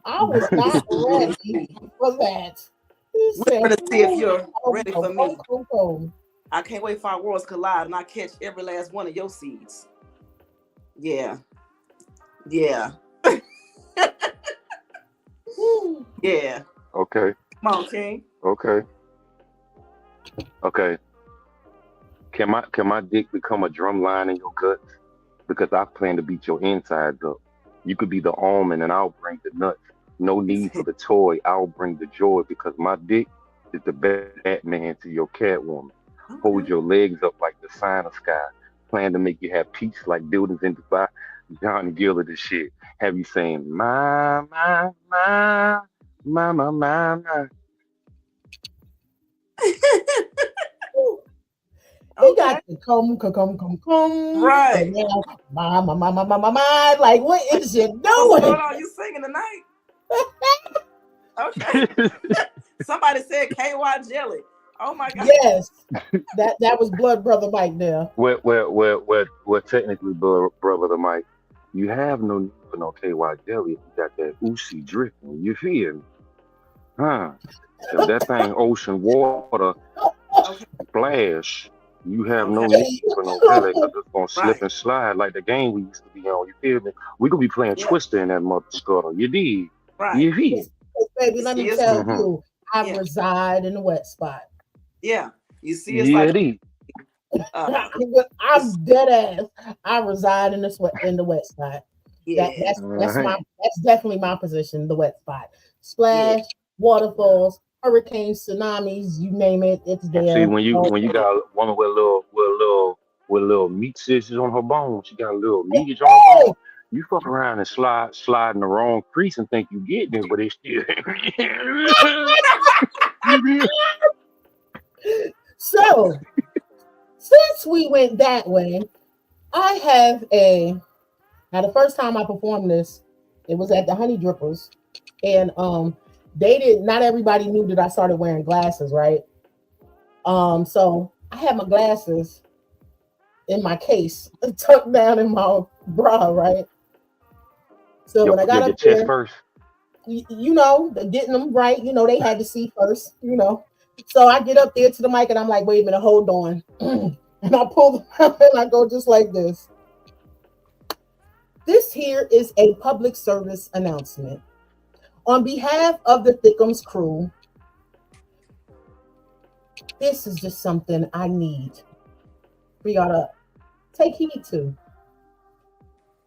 I was not ready for that. We're going to see if you're ready for me. I can't wait for our worlds collide and I catch every last one of your seeds. Yeah. Yeah. Okay. Come on, King. Okay. Can my dick become a drum line in your guts? Because I plan to beat your insides up. You could be the almond and I'll bring the nuts. No need for the toy, I'll bring the joy because my dick is the best Batman to your Catwoman. Okay. Hold your legs up like the sign of sky. Plan to make you have peace like buildings in Dubai. John Gill of this shit. Have you saying, my. He got to come. Right. My. Like, what is you doing? What's going on? You singing tonight? Okay. Somebody said KY Jelly. Oh my God. Yes. that was Blood Brother Mike there. Well, technically, Brother Mike, you have no need for no KY Jelly if you got that Uzi dripping. You feel me? Huh? If that thing ocean water splash, you have no need for no jelly because it's gonna slip and slide like the game we used to be on. You feel me? We could be playing Twister in that mother scuttle. You did. Right. You feel? Baby, let me tell you, I reside in the wet spot. Yeah. You see, it's like I'm dead ass. I reside in the wet spot. Yeah. That's definitely my position, the wet spot. Splash, waterfalls, hurricanes, tsunamis, you name it, it's there. See, when you got a woman with little meat scissors on her bone, she got a little meatage on her bone. You fuck around and slide in the wrong crease and think you getting it, but it's still. So, since we went that way, I have now the first time I performed this, it was at the Honey Drippers, and not everybody knew that I started wearing glasses, right? So I had my glasses in my case, tucked down in my bruh, right? So when I got Your up chest there, first. getting them right, they had to see first. So I get up there to the mic and I'm like, wait a minute, hold on. And I pull them out and I go just like this. This here is a public service announcement. On behalf of the Thickums crew, this is just something I need for y'all to take heed to.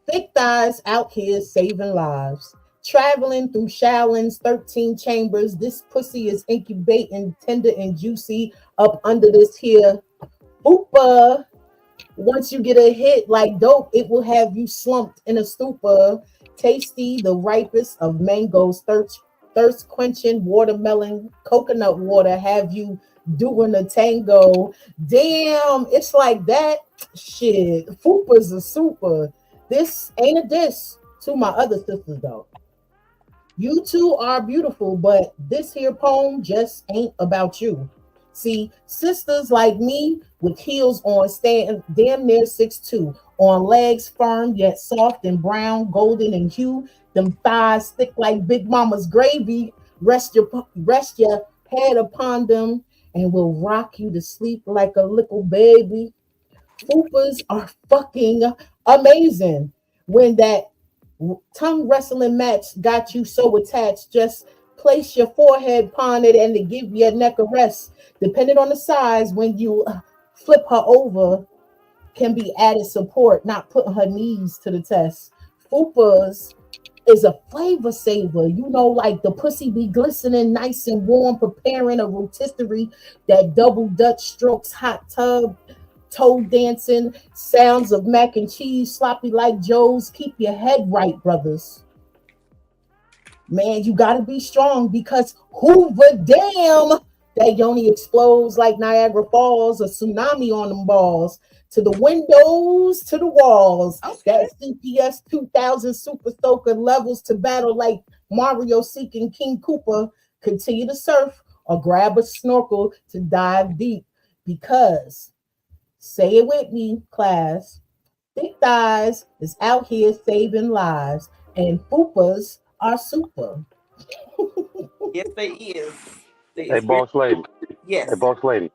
Thick thighs out here saving lives. Traveling through Shaolin's 13 chambers, this pussy is incubating tender and juicy up under this here fupa. Once you get a hit like dope, it will have you slumped in a stupor. Tasty, the ripest of mangoes, thirst quenching watermelon, coconut water, have you doing a tango. Damn, it's like that. Shit, fupa's a super. This ain't a diss to my other sisters though. You two are beautiful, but this here poem just ain't about you. See, sisters like me with heels on, stand damn near 6'2", on legs firm yet soft and brown, golden in hue, them thighs thick like Big Mama's gravy. Rest your head upon them, and will rock you to sleep like a little baby. Fupas are fucking amazing. When that tongue wrestling match got you so attached, just place your forehead upon it and to give your neck a rest. Depending on the size, when you flip her over, can be added support, not putting her knees to the test. Fupas is a flavor saver. Like the pussy be glistening nice and warm, preparing a rotisserie that double Dutch strokes hot tub, toe dancing, sounds of mac and cheese, sloppy like Joe's. Keep your head right, brothers. Man, you gotta be strong because Hoover damn, that yoni explodes like Niagara Falls, a tsunami on them balls. To the windows, to the walls. Okay. That CPS 2000 Super Soaker levels to battle like Mario seeking King Koopa. Continue to surf or grab a snorkel to dive deep because, say it with me, class, thick thighs is out here saving lives, and fupas are super. Yes, they is. They Hey, is very, boss lady. yes. Hey, boss lady.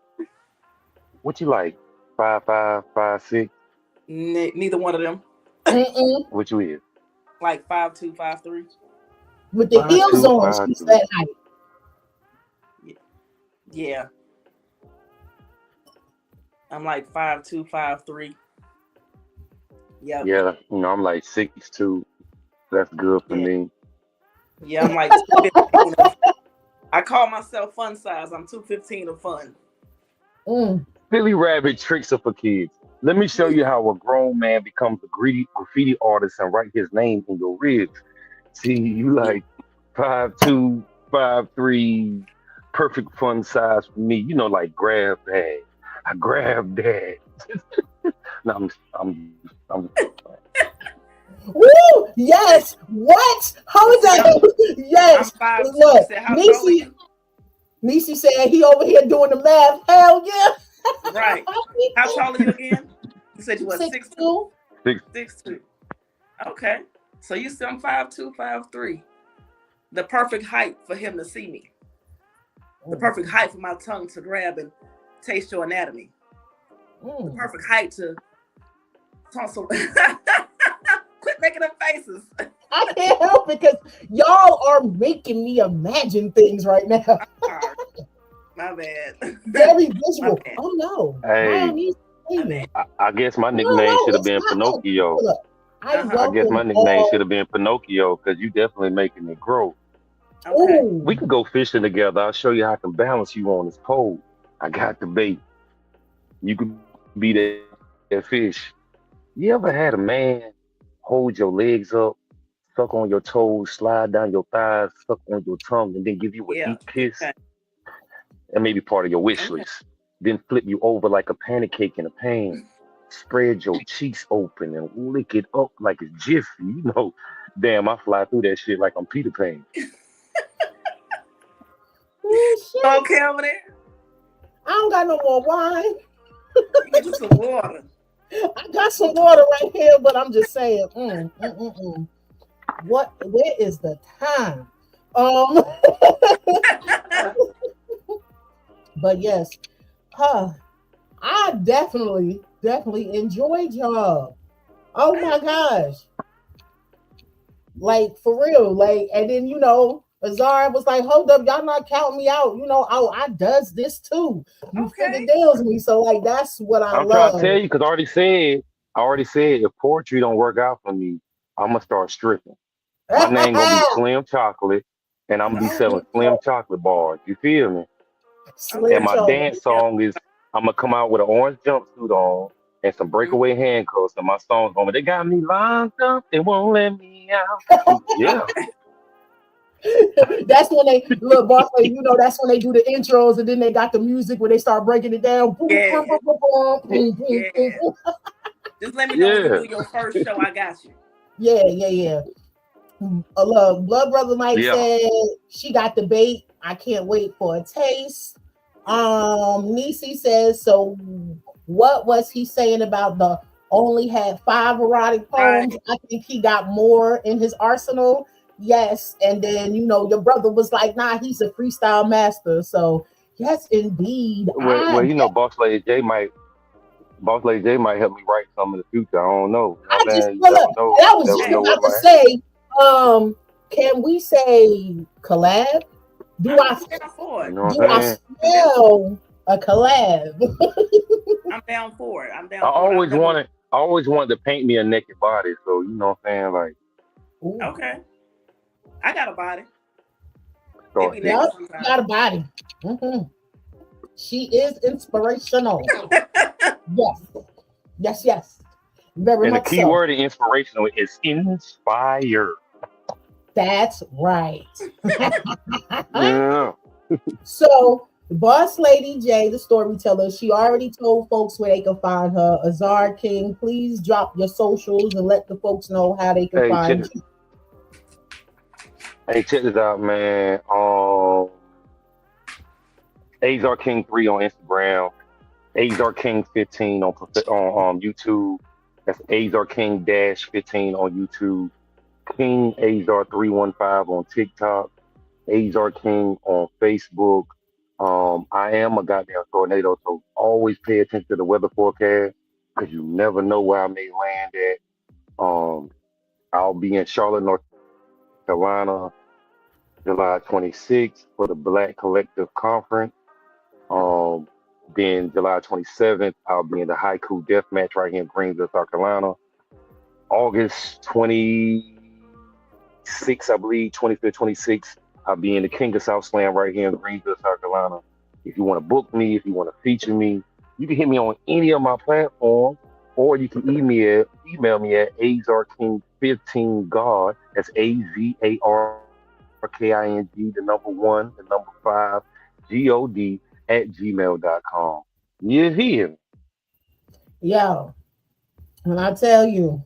What you like? 5'5", 5'6"? Neither one of them. Mm-mm. What you is? Like 5'2", 5'3". With the heels 5'2", on, she's that height. Yeah. I'm like 5'2", 5'3". Yep. Yeah, I'm like 6'2". That's good for me. Yeah, I'm like 215. I call myself fun size. I'm 215 of fun. Silly rabbit tricks are for kids. Let me show you how a grown man becomes a greedy graffiti artist and write his name in your ribs. See, you like 5'2", 5'3", perfect fun size for me. Like grab bag. I grab that. No, I'm Woo! Yes! What? How is that? Yes! I'm 5'2". Look, Said, how tall are you? Nisi said he over here doing the math. Hell yeah! Right. How tall are you again? You said you were 6'2"? 6'2". Okay. So you said I'm 5'2", 5'3". The perfect height for him to see me. The perfect height for my tongue to grab and taste your anatomy. The perfect height to tonsil. Quit making them faces. I can't help it because y'all are making me imagine things right now. My bad. Very visual. Oh no. Hey, I guess my nickname should have been Pinocchio. I guess my nickname should have been Pinocchio because you definitely making it grow. Okay. We could go fishing together. I'll show you how I can balance you on this pole. I got the bait. You could be that fish. You ever had a man hold your legs up, suck on your toes, slide down your thighs, suck on your tongue, and then give you a deep kiss? Okay. That may be part of your wish list. Then flip you over like a pancake in a pan. Spread your cheeks open and lick it up like it's jiffy. Damn, I fly through that shit like I'm Peter Pan. Okay over there. I don't got no more wine. Get you some water. I got some water right here, but I'm just saying, what? Where is the time? Um, but yes, huh? I definitely enjoyed y'all. Oh my gosh, like for real, like, and then Azar was like, "Hold up, y'all not counting me out." Oh, I does this too. You figure Okay. deals me, so like that's what I I'm trying to tell love. you because I already said if poetry don't work out for me, I'm gonna start stripping. My name gonna be Slim Chocolate, and I'm gonna be selling Slim Slim Chocolate bars. You feel me? And Slim Okay. my Chocolate. dance song is I'm gonna come out with an orange jumpsuit on and some Mm, breakaway handcuffs, and my song's gonna be they got me locked up, they won't let me out. Yeah, okay. That's when they look, boss lady. That's when they do the intros, and then they got the music where they start breaking it down. Boom, boom, Yeah. boom, boom, boom, boom, boom, boom, Yeah. boom. Just let me know when you yeah, do your first show. I got you. Yeah, yeah, yeah. Look, Blood Brother Mike yeah. said she got the bait. I can't wait for a taste. Nisi says, so what was he saying about the only had 5 erotic poems? Right. I think he got more in his arsenal. Yes. And then, your brother was like, nah, he's a freestyle master. So yes, indeed. Well, Boss Lady J might help me write some in the future. I don't know. You know I what I'm just saying? You well, never look, know. I You was never just Hey. know about what to might happen. say, can we say collab? Do I I'm down for You it. know what do I'm I saying? I'm down. smell a collab? I'm down for it. I'm down for it. I've never. I always wanted to paint me a naked body. So you know what I'm saying? Like Ooh, Okay. I got a body. It start be there. naked yep, sometimes. got a body. Mhm. She is inspirational. Yes, yes, yes, very And the much key so. word in inspirational is inspire. That's right. Yeah. So, Boss Lady J, the storyteller, she already told folks where they can find her. Azar King, please drop your socials and let the folks know how they can Hey, check find this. you. Hey, check this out, man. Azar King 3 on Instagram. Azar King 15 on YouTube. That's Azar King dash 15 on YouTube. King Azar 315 on TikTok. Azar King on Facebook. I am a goddamn tornado, so always pay attention to the weather forecast because you never know where I may land at. I'll be in Charlotte, North Carolina, July 26th for the Black Collective Conference. Um, then July 27th, I'll be in the Haiku Death Match right here in Greenville, South Carolina. August 26th, I believe, 25th, 26th, I'll be in the King of South Slam right here in Greenville, South Carolina. If you want to book me, if you want to feature me, you can hit me on any of my platforms, or you can email me at azarking15god. That's AZARKING, the number one, the number five, GOD@gmail.com. You hear me? Yo, and I tell you,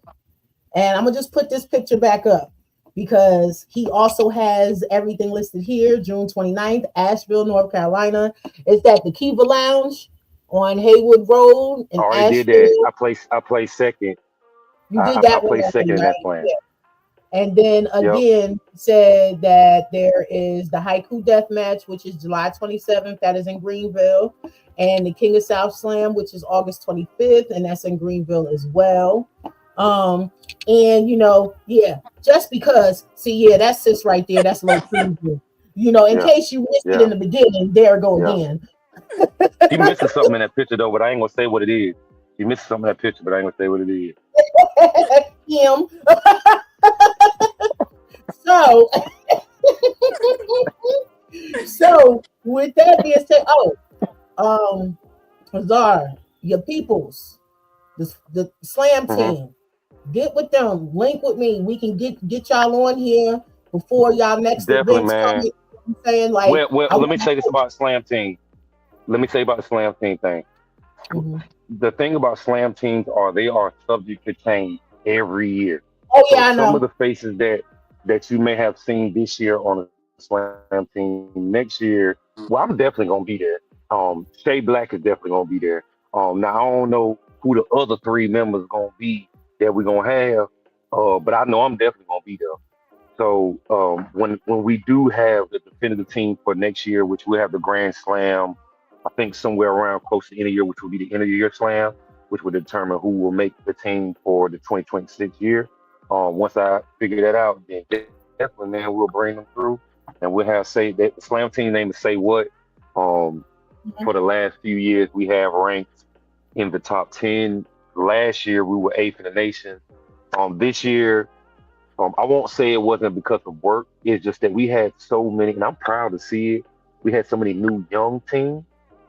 and I'm gonna just put this picture back up because he also has everything listed here. June 29th, Asheville, North Carolina. It's at the Kiva Lounge on Haywood Road I in already did that. Asheville. I play second. You did that I one play already, second in that right? plan. Yeah. And then Yep. again, said that there is the Haiku Death Match, which is July 27th. That is in Greenville. And the King of South Slam, which is August 25th. And that's in Greenville as well. Um, and yeah, just because, see, yeah, that's sis right there. That's low preview. In Yeah. case you missed it in Yeah. the beginning, there go Yeah. again. She missing something in that picture though, but I ain't gonna say what it is. She missing something in that picture, but I ain't gonna say what it is. Him. So, so with that being said, Azar, your peoples, the slam Hmm. team, get with them, link with me. We can get y'all on here before y'all next Definitely, events come. man. I'm saying like Well, I let me want say this about Slam Team. Let me say about the Slam Team thing. to. The thing about Slam teams are they are subject to change every year. Oh So yeah, I some of know. the faces that you may have seen this year on the Slam team next year, well, I'm definitely gonna be there. Shay Black is definitely gonna be there. Now I don't know who who the other three members gonna be that we're gonna have. But I know I'm definitely gonna be there. So when we do have the definitive team for next year, which we'll have the Grand Slam, I think somewhere around close to the end of the year, which will be the end of the year slam, which will determine who will make the team for the 2026 year. Once I figure that out, then definitely, man, we'll bring them through, and we'll have say that the slam team name is Say What. Um, for the last few years, we have ranked in the top 10. Last year, we were eighth in the nation. This year, I won't say it wasn't because of work. It's just that we had so many, and I'm proud to see it. We had so many new young teams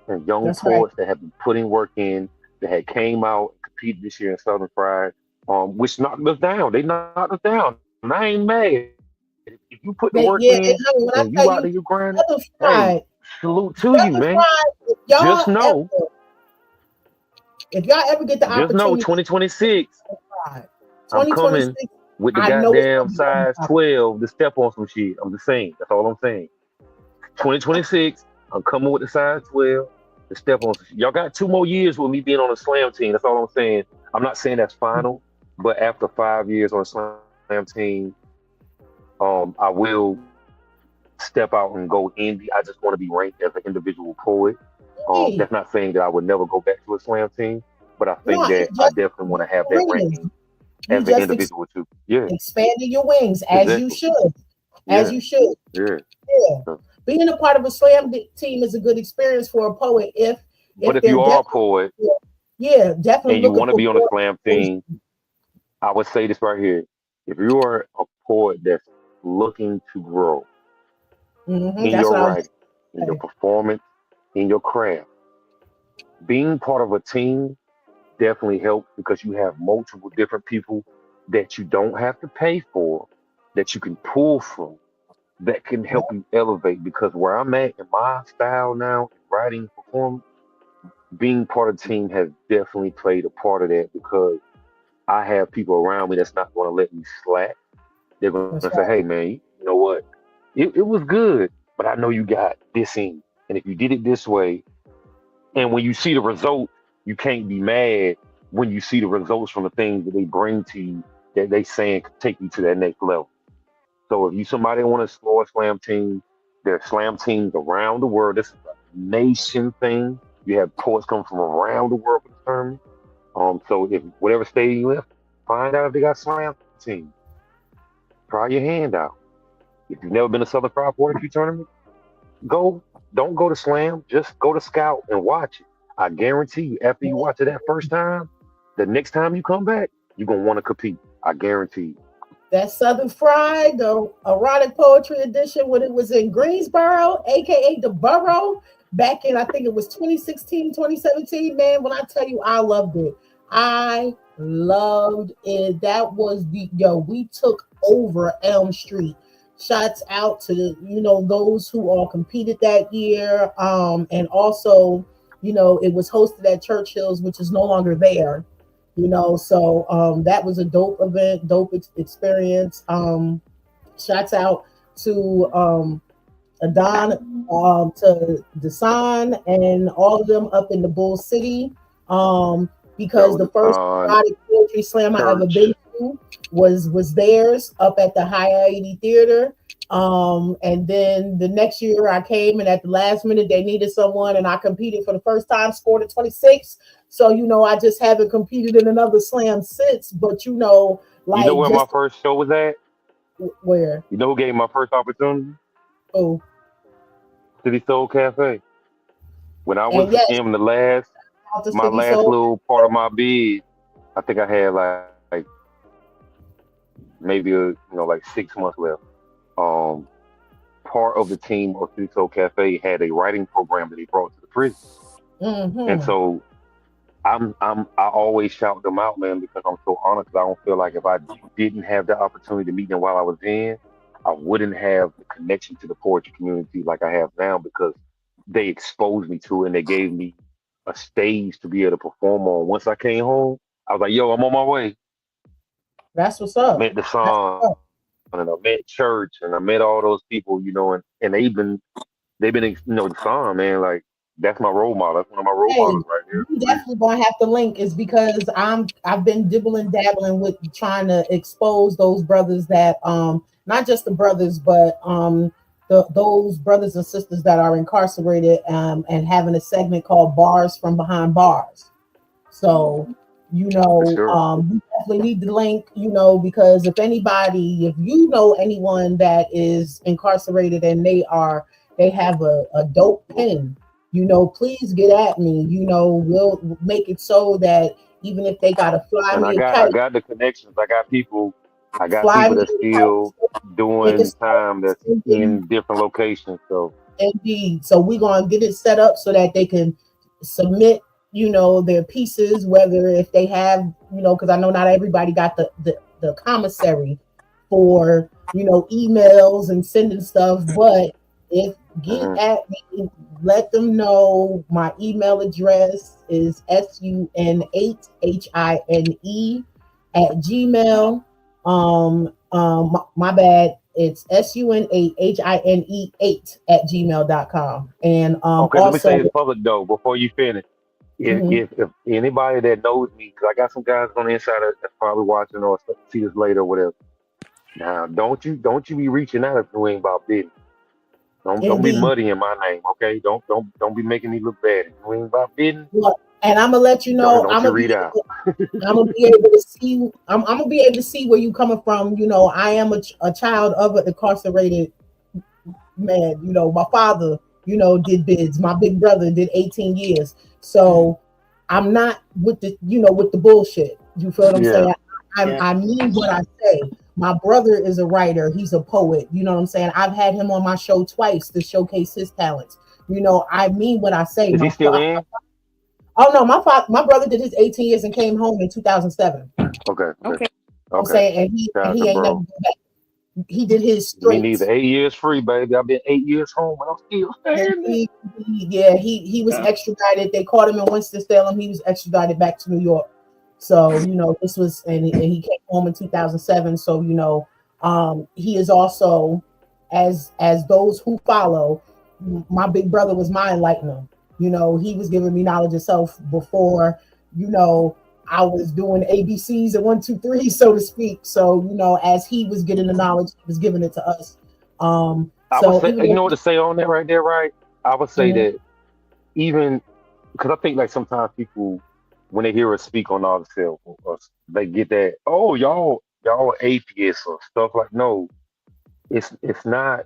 and young That's right. poets that have been putting work in, that had came out and competed this year in Southern Fried, which knocked us down. They knocked us down. And I ain't mad. If you put the work in Yeah, and and you honey, out when there, I you tell you grinding, Southern hey, Fried, salute to you, Southern man. Fried, Just know, if y'all ever get the just know, opportunity, 2026, Fried, I'm coming 2026, with the I know it's goddamn gonna be on size top. 12 to step on some shit. I'm just saying. That's all I'm saying. 2026, I'm coming with the size 12 to step on some shit. Y'all got 2 more years with me being on a slam team. That's all I'm saying. I'm not saying that's final, but after 5 years on a slam team, I will step out and go indie. I just want to be ranked as an individual poet. That's Hey, not saying that I would never go back to a slam team, but I think no, that it's I just definitely want to have that arenas. ranking You as an just individual too. Yeah, expanding your wings as you exactly. should, as Yeah, you should. yeah. Yeah, So, being a part of a slam team is a good experience for a poet but if if they're you are a definitely, poet yeah, definitely and you looking want to for be on a more slam exposure. team, I would say this right here. If you are a poet that's looking to grow in That's your what I was writing, in your saying. performance, in your craft, being part of a team definitely helps because you have multiple different people that you don't have to pay for, that you can pull from, that can Yeah, help you elevate. Because where I'm at in my style now, in writing, performance, being part of the team has definitely played a part of that because I have people around me that's not going to let me slack. They're going to that's say, hey, right. man, you know what? It was good, but I know you got this in. And if you did it this way, and when you see the result, you can't be mad when you see the results from the things that they bring to you that they saying could take you to that next level. So if you somebody want to explore a slam team, there are slam teams around the world. This is a nation thing. You have poets come from around the world for the tournament. So if whatever state you in, find out if they got slam teams. Try your hand out. If you've never been to Southern Fried Poetry Tournament, go. Don't go to slam. Just go to scout and watch it. I guarantee you, after you watch it that first time, the next time you come back, you're gonna want to compete. I guarantee you. That Southern Fried, the erotic poetry edition, when it was in Greensboro, aka the Borough, back in I think it was 2016, 2017. Man, when I tell you I loved it. I loved it. That was we took over Elm Street. Shots out to those who all competed that year. And also, it was hosted at Churchill's, which is no longer there. So that was a dope event, dope experience. Shouts out to Adon, to Desan, and all of them up in the Bull City. That Because was the first on erotic poetry slam I ever been church. to was theirs up at the High 80 Theater. And then the next year I came, and at the last minute they needed someone, and I competed for the first time, scored a 26. So I just haven't competed in another slam since. But You know like where my just first show was at? where You know who gave me my first opportunity? oh City Soul Cafe. When I was and yes, in out the my city last soul. little part of my bid, I think I had like maybe like 6 months left. Um, Part of the team of City Soul Cafe had a writing program that they brought to the prison, and Mm-hmm. so I always shout them out, man, because I'm so honored. Because I don't feel like if I didn't have the opportunity to meet them while I was in, I wouldn't have the connection to the poetry community like I have now because they exposed me to it and they gave me a stage to be able to perform on. Once I came home, I was like, yo, I'm on my way. That's what's I up. met the That's son what's up. and I met church and I met all those people, and they've been the son, man, like. That's my role model. That's one of my role Hey, models right there. you definitely gonna have to link is because I've been dibbling dabbling with trying to expose those brothers that not just the brothers but those brothers and sisters that are incarcerated and having a segment called Bars from Behind Bars. So For sure. we definitely need the link, because if you know anyone that is incarcerated and they have a dope pen, please get at me. We'll make it so that even if they gotta fly And me a I kite, got the connections. I got fly people me that's a still kite, make it doing time that's start. in different locations. So Indeed. So we're gonna get it set up so that they can submit, their pieces, whether if they have, because I know not everybody got the commissary for, emails and sending stuff, but if get mhm. at me, let them know my email address is sun8hine at gmail. My bad. It's sun8hine8 at gmail.com. And Okay, let me say also, this public though before you finish. mhm, If anybody that knows me, because I got some guys on the inside that's probably watching or see this later or whatever. Now, don't you be reaching out if you ain't about business. Don't be indeed. muddy in my name, okay? Don't be making me look bad. If you ain't about business, Look, and I'm gonna let you know, don't you read out. I'm gonna be able to see. I'm gonna be able to see where you coming from. I am a child of an incarcerated man. My father, did bids. My big brother did 18 years. So I'm not with the bullshit. You feel what I'm Yeah. saying? I mean what I say. My brother is a writer. He's a poet. You know what I'm saying? I've had him on my show twice to showcase his talents. I mean what I say. Is he still in? Oh no, my brother did his 18 years and came home in 2007. Okay, okay, Okay. I'm okay. saying, and Gotcha, he ain't never bro. been back. He did his Me straight. neither. 8 years free, baby. I've been 8 years home and I'm still And standing. yeah, he was extradited. They caught him in Winston-Salem. He was extradited back to New York. So this was, and he came home in 2007. So he is also, as those who follow. My big brother was my enlightener. He was giving me knowledge of self before I was doing ABCs and 1, 2, 3, so to speak. So as he was getting the knowledge, he was giving it to us. I would So say, even you though, know what to say on that right there, right? I would say mhm, that even because I think like sometimes people when they hear us speak on ourselves, they get that, oh y'all atheists or stuff like no, it's not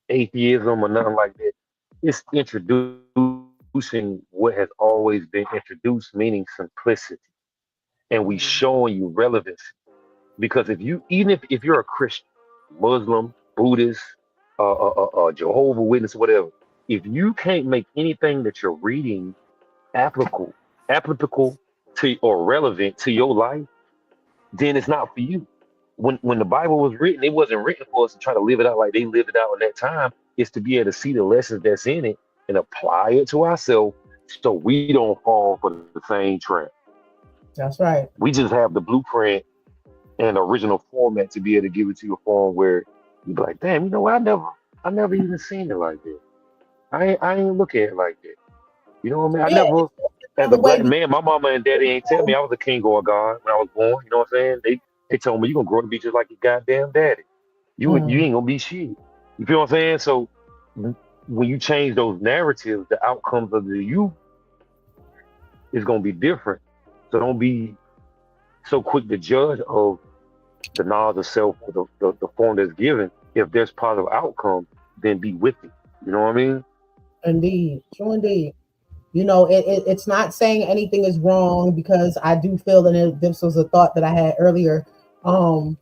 atheism or nothing like that. It's introducing what has always been introduced, meaning simplicity, and we showing you relevancy. Because if you even if you're a Christian, Muslim, Buddhist, Jehovah Witness, whatever, if you can't make anything that you're reading applicable, applicable to or relevant to your life, then it's not for you. When the Bible was written, it wasn't written for us to try to live it out like they lived it out in that time. It's to be able to see the lessons that's in it and apply it to ourselves so we don't fall for the same trap. that's right. We just have the blueprint and the original format to be able to give it to you a form where you be like, damn, you know what? I never even seen it like that. I ain't look at it like that. You know what I mean? I Yeah, never, as another a way black because man, my mama and daddy ain't tell me I was a king or a god when I was born. You know what I'm saying? They told me you gonna grow to be just like your goddamn daddy. You mm, ain't gonna be shit. You feel what I'm saying? So when you change those narratives, the outcomes of the you is gonna be different. So don't be so quick to judge of the knowledge of self or the form that's given. If there's positive outcome, then be with it. You know what I mean? indeed, true indeed. It's not saying anything is wrong because I do feel that this was a thought that I had earlier. Um,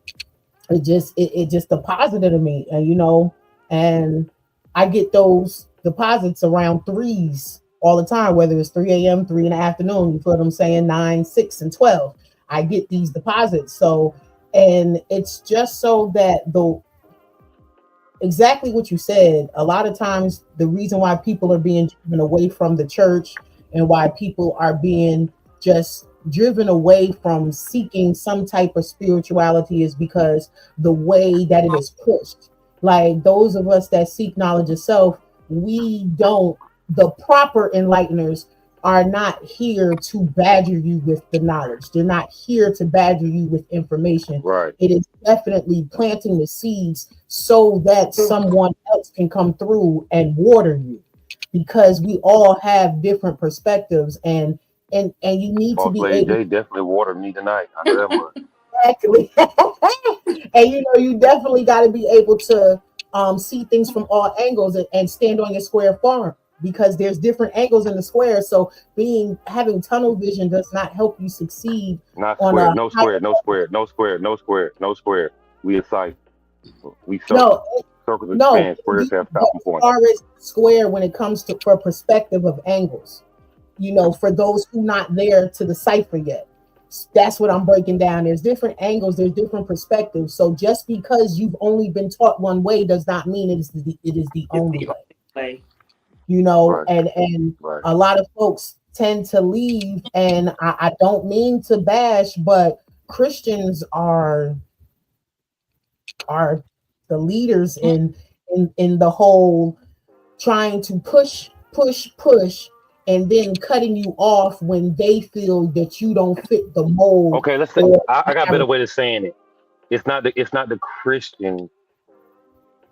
it just deposited in me, and and I get those deposits around threes all the time, whether it's 3 a.m., 3 in the afternoon. You feel what I'm saying? 9, 6, and 12. I get these deposits. So, and it's just so that the exactly what you said. A lot of times, the reason why people are being driven away from the church and why people are being just driven away from seeking some type of spirituality is because the way that it is pushed. Like those of us that seek knowledge of self, we don't. the proper enlighteners are not here to badger you with the knowledge. They're not here to badger you with information. Right. It is definitely planting the seeds so that someone else can come through and water you, because we all have different perspectives, and you need to Boss be Lady able J definitely watered me tonight. I know that much. exactly. And you definitely got to be able to see things from all angles, and stand on your square farm, because there's different angles in the square. So having tunnel vision does not help you succeed. Not on square, a no square, no square, no square, no square, no square. We a cipher. We no circle. Circles no expand, squares have but stopping as points. far as square, when it comes to for perspective of angles, for those who not there to decipher yet, that's what I'm breaking down. There's different angles, there's different perspectives. So just because you've only been taught one way does not mean it is the only way. Right. And Right. a lot of folks tend to leave, and I don't mean to bash, but Christians are the leaders in the whole trying to push, and then cutting you off when they feel that you don't fit the mold. Okay, let's say or I got a better way of saying it. It's not the Christian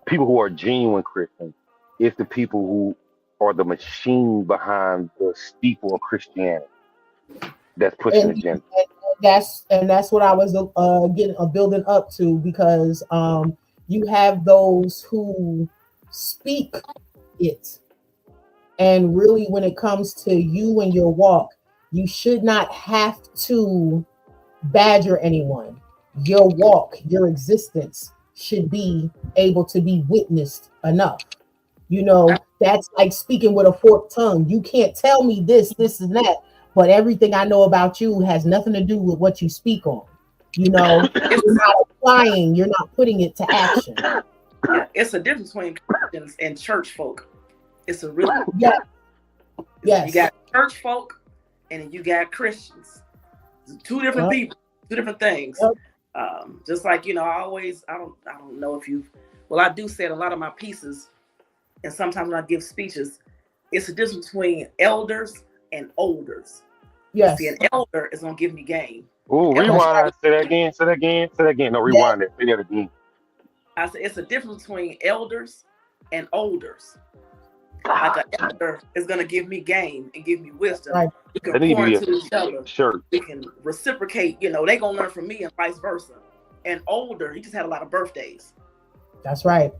people who are genuine Christians. It's the people who are the machine behind the steeple of Christianity that's pushing the and, agenda. and that's what I was building up to, because you have those who speak it, and really when it comes to you and your walk, you should not have to badger anyone. Your walk, your existence should be able to be witnessed enough. That's like speaking with a forked tongue. You can't tell me this and that, but everything I know about you has nothing to do with what you speak on. You're not applying, you're not putting it to action. Yeah, it's a difference between Christians and church folk. It's a really yes. You got church folk and you got Christians. Two different people, two different things. Just like I don't know if I do say it, a lot of my pieces, and sometimes when I give speeches, it's a difference between elders and olders. Yes. See, an elder is gonna give me game. Oh, rewind. Say that again. Say that again. No, rewind it. Say that again. I said it's a difference between elders and olders. Like an elder is gonna give me game and give me wisdom. Right. We can pour into each other. Sure. We can reciprocate. They gonna learn from me and vice versa. And older, he just had a lot of birthdays. That's right.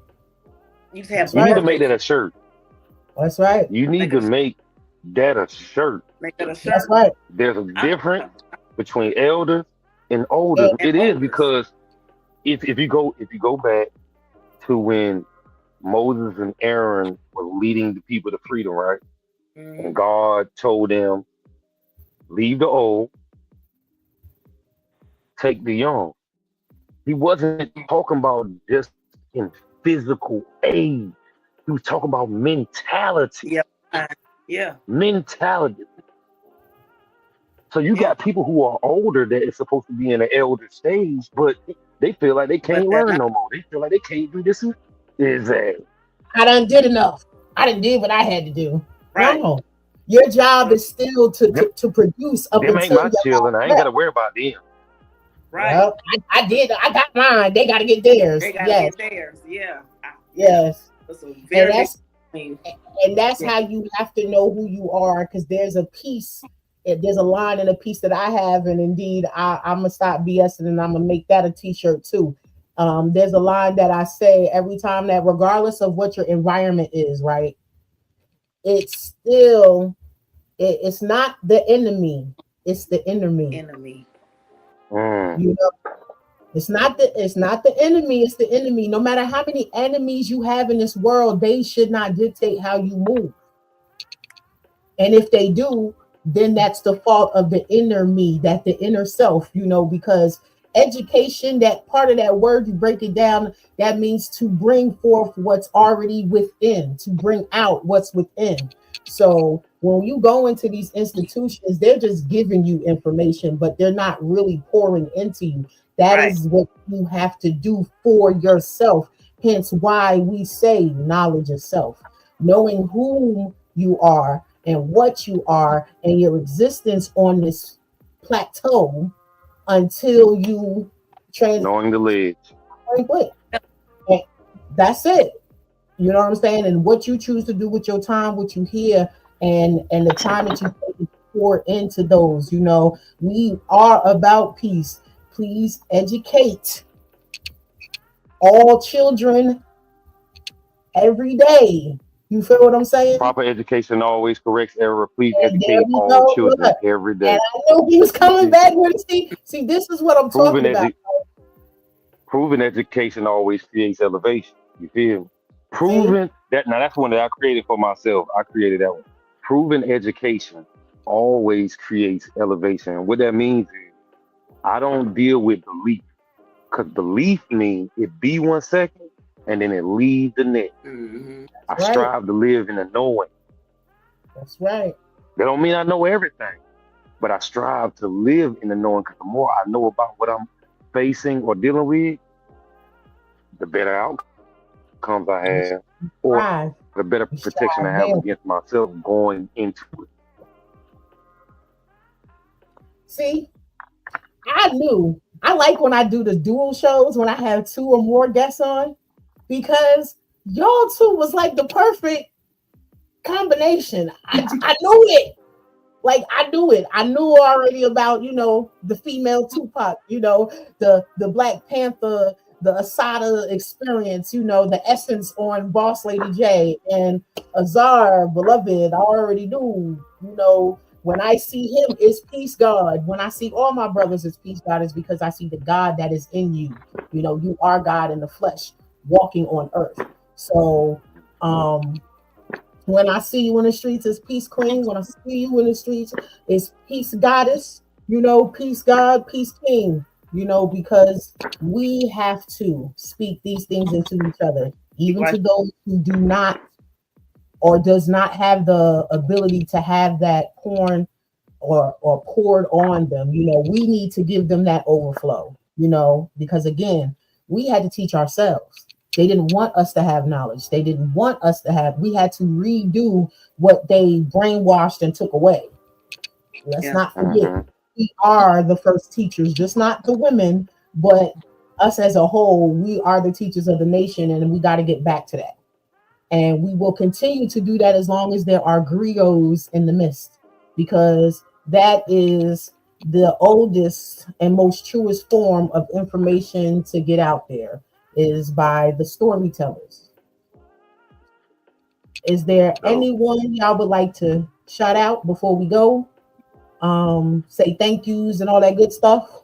You just have. You need to make that a shirt. That's right. You need to make that a shirt. Make that a shirt. That's right. There's a difference between elders and olders. It is, because if you go back to when Moses and Aaron were leading the people to freedom, right? Mm-hmm. And God told them, leave the old, take the young. He wasn't talking about just in physical age. He was talking about mentality. Yeah. Mentality. So you got people who are older that is supposed to be in an elder stage, but they feel like they can't learn no more. They feel like they can't do this. Exactly. I done did enough. I done did what I had to do. Right. No. Your job is still to produce up them until ain't my children. I ain't got to worry about them. Right. Well, I did. I got mine. They got to get theirs. They got to get theirs. Yeah. Yes. And that's how you have to know who you are, because there's a line in a piece that I have, and indeed I'm gonna stop BSing and I'm gonna make that a t-shirt too. There's a line that I say every time, that regardless of what your environment is, right, it's not the enemy, it's the enemy. It's not the enemy, it's the enemy. No matter how many enemies you have in this world, they should not dictate how you move. And if they do, then that's the fault of the inner me, that the inner self, because education, that part of that word, you break it down, that means to bring forth what's already within, to bring out what's within. So when you go into these institutions, they're just giving you information, but they're not really pouring into you. That is what you have to do for yourself. Hence why we say knowledge of self, knowing whom you are and what you are and your existence on this plateau until you Knowing the ledge. quit. And that's it. You know what I'm saying? And what you choose to do with your time, what you hear, and the time that you take to pour into those. You know, we are about peace. Please educate all children every day. You feel what I'm saying? Proper education always corrects error. Please And there educate we all go. children Look, every and day. I knew he was coming back with it. See, this is what I'm Proven talking about. edu- Proven education always creates elevation. You feel me? See, Proven that now that's one that I created for myself. I created that one. Proven education always creates elevation. And what that means is I don't deal with belief because belief means it be 1 second and then it leave the next. Mm-hmm. I right. strive to live in the knowing. That's right. That don't mean I know everything, but I strive to live in the knowing because the more I know about what I'm facing or dealing with, the better outcomes I have, You or the better strive. protection I You have against strive myself daily. going into it. See, I knew. I like when I do the dual shows when I have two or more guests on because y'all two was like the perfect combination. I knew it. Like I knew it. I knew already about, the female Tupac, the Black Panther, the Asada experience, the essence on Boss Lady J and Azar, beloved. I already knew, when I see him, it's peace God. When I see all my brothers, it's peace God, is because I see the God that is in you. You are God in the flesh, walking on earth. So when I see you in the streets, it's peace queen. When I see you in the streets, it's peace goddess, peace God, peace king, because we have to speak these things into each other, even to those who do not or does not have the ability to have that porn or poured on them. We need to give them that overflow, because again, we had to teach ourselves. They didn't want us to have knowledge. They didn't want us to have, we had to redo what they brainwashed and took away. Let's not forget, Mm-hmm. we are the first teachers, just not the women, but us as a whole. We are the teachers of the nation, and we got to get back to that. And we will continue to do that as long as there are griots in the midst, because that is the oldest and most truest form of information to get out there, is by the storytellers. Is there So, anyone y'all would like to shout out before we go? Say thank yous and all that good stuff.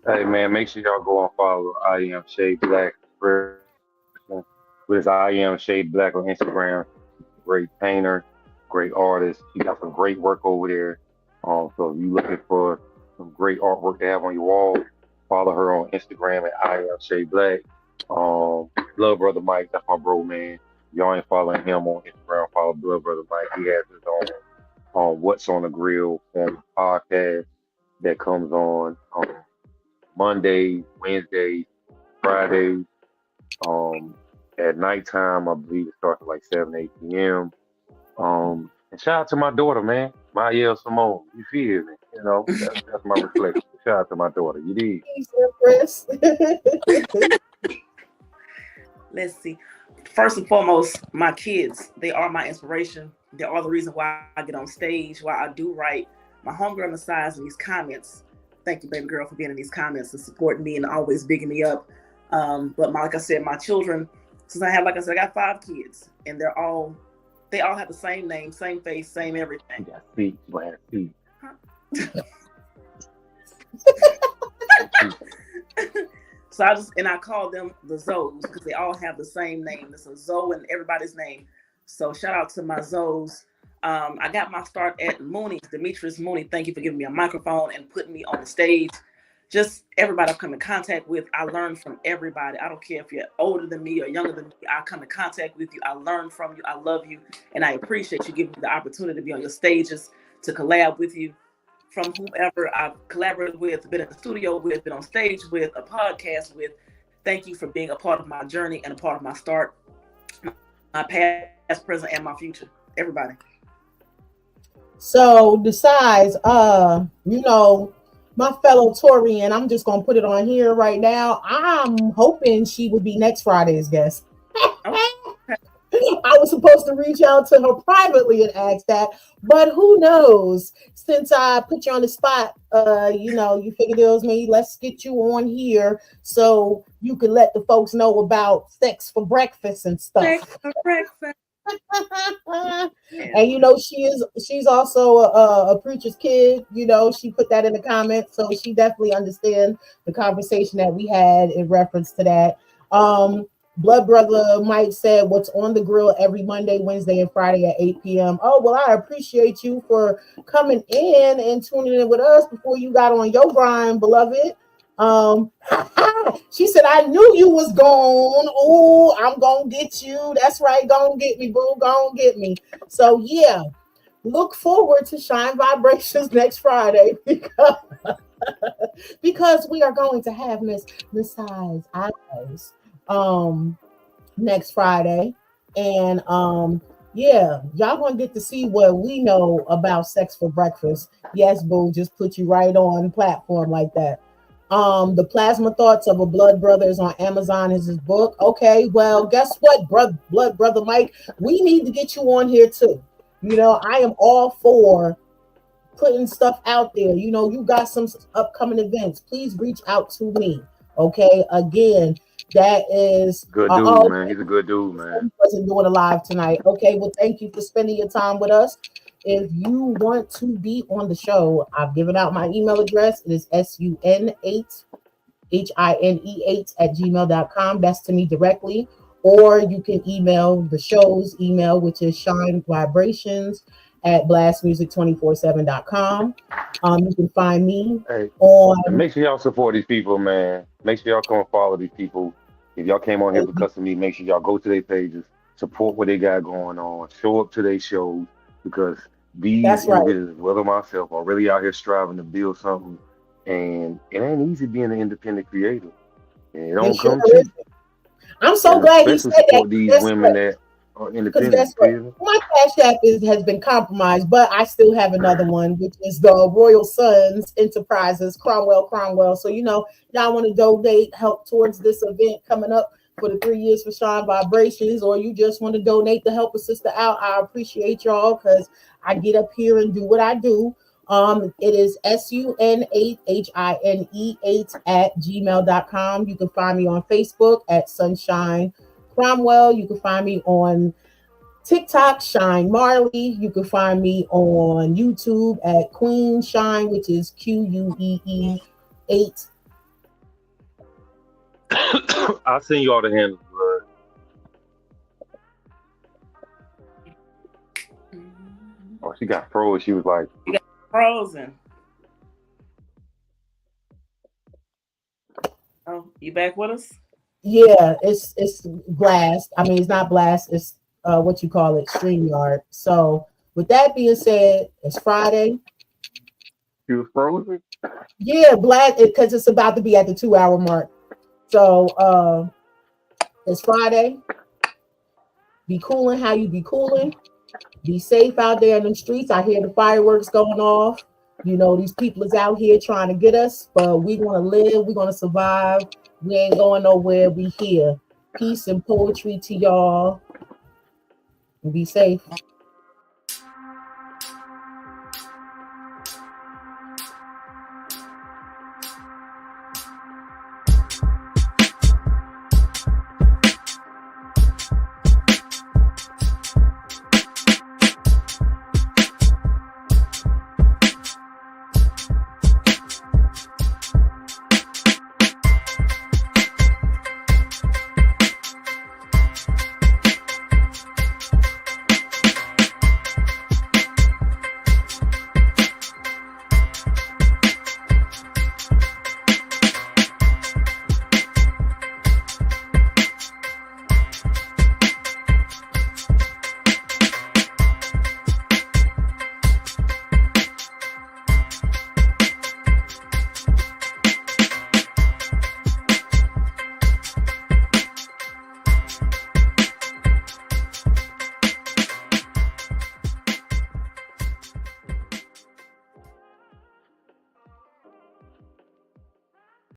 hey man, make sure y'all go and follow I am Shade Black Expression, which is I am Shade Black on Instagram. Great painter, great artist. She got some great work over there. So if you looking for some great artwork to have on your wall, follow her on Instagram at I am Shade Black. Blood Brother Mike, that's my bro, man. Y'all ain't following him on Instagram, follow Blood Brother Mike. He has his own What's on the Grill podcast that comes on Mondays, Wednesdays, Fridays. At nighttime, I believe it starts at like 7, 8 p.m. And shout out to my daughter, man, Mayel Simone. You feel me? That's my reflection. Shout out to my daughter. You did. Chris. Let's see. First and foremost, my kids, they are my inspiration. They are the reason why I get on stage, why I do write. My homegirl on the sides in these comments. Thank you, baby girl, for being in these comments and supporting me and always bigging me up. But like I said, my children, since I got 5 kids, and they all have the same name, same face, same everything. You got feet. You have feet. So I call them the Zoes because they all have the same name. It's a Zoe in everybody's name. So shout out to my Zoes. I got my start at Mooney's, Demetrius Mooney. Thank you for giving me a microphone and putting me on the stage. Just everybody I've come in contact with, I learn from everybody. I don't care if you're older than me or younger than me. I come in contact with you. I learn from you. I love you. And I appreciate you giving me the opportunity to be on your stages, to collab with you. From whomever I've collaborated with, been in the studio with, been on stage with, a podcast with. Thank you for being a part of my journey and a part of my start, my past, present, and my future. Everybody. So besides, my fellow Torian, I'm just gonna put it on here right now. I'm hoping she would be next Friday's guest. I was supposed to reach out to her privately and ask that, but who knows? Since I put you on the spot, you figured it was me. Let's get you on here so you can let the folks know about sex for breakfast and stuff. Sex for breakfast. And she's also a preacher's kid. She put that in the comments, so she definitely understands the conversation that we had in reference to that. Blood Brother Mike said, "What's on the grill every Monday, Wednesday, and Friday at 8 p.m." Oh, well, I appreciate you for coming in and tuning in with us before you got on your grind, beloved. She said, "I knew you was gone. Oh, I'm gonna get you. That's right, gonna get me, boo, gonna get me." So yeah, look forward to Shine Vibrations next Friday because we are going to have Miss Size Eyes next Friday, and y'all gonna get to see what we know about sex for breakfast. Yes, boo, just put you right on platform like that. The Plasma Thoughts of a Blood Brother is on Amazon, is his book. Okay, well, guess what, Blood Brother Mike, we need to get you on here too. I am all for putting stuff out there. You got some upcoming events, please reach out to me. Okay, again, that is good dude, man. He's a good dude, man. He wasn't doing a live tonight. Okay, well, thank you for spending your time with us. If you want to be on the show, I've given out my email address. It is sun8hine8@gmail.com. That's to me directly. Or you can email the show's email, which is shinevibrations@blastmusic247.com. You can find me on. And make sure y'all support these people, man. Make sure y'all come and follow these people. If y'all came on here because of me, make sure y'all go to their pages, support what they got going on, show up to their shows, because these individuals, as well as myself, are really out here striving to build something. And it ain't easy being an independent creator. And it don't come cheap. I'm so glad you said that. These women that are independent. My Cash App has been compromised, but I still have another one, which is the Royal Sons Enterprises, Cromwell. So, y'all want to donate, help towards this event coming up for the 3 years for Shine Vibrations, or you just want to donate to help a sister out, I appreciate y'all, because I get up here and do what I do. It is sun8hine8@gmail.com. You can find me on Facebook at Sunshine Cromwell. You can find me on TikTok, Shine Marley. You can find me on YouTube at Queen Shine, which is QUEE8. I'll send you all the handles. Oh, she got froze. She was like, "You got frozen." Oh, you back with us? Yeah, it's Blast. I mean, it's not Blast. It's what you call it, StreamYard. So with that being said, it's Friday. She was frozen? Yeah, Blast, because it's about to be at the 2-hour mark. So it's Friday. Be cooling how you be cooling. Be safe out there in the streets. I hear the fireworks going off. These people is out here trying to get us, but we're going to live. We're going to survive. We ain't going nowhere. We here. Peace and poetry to y'all. And be safe.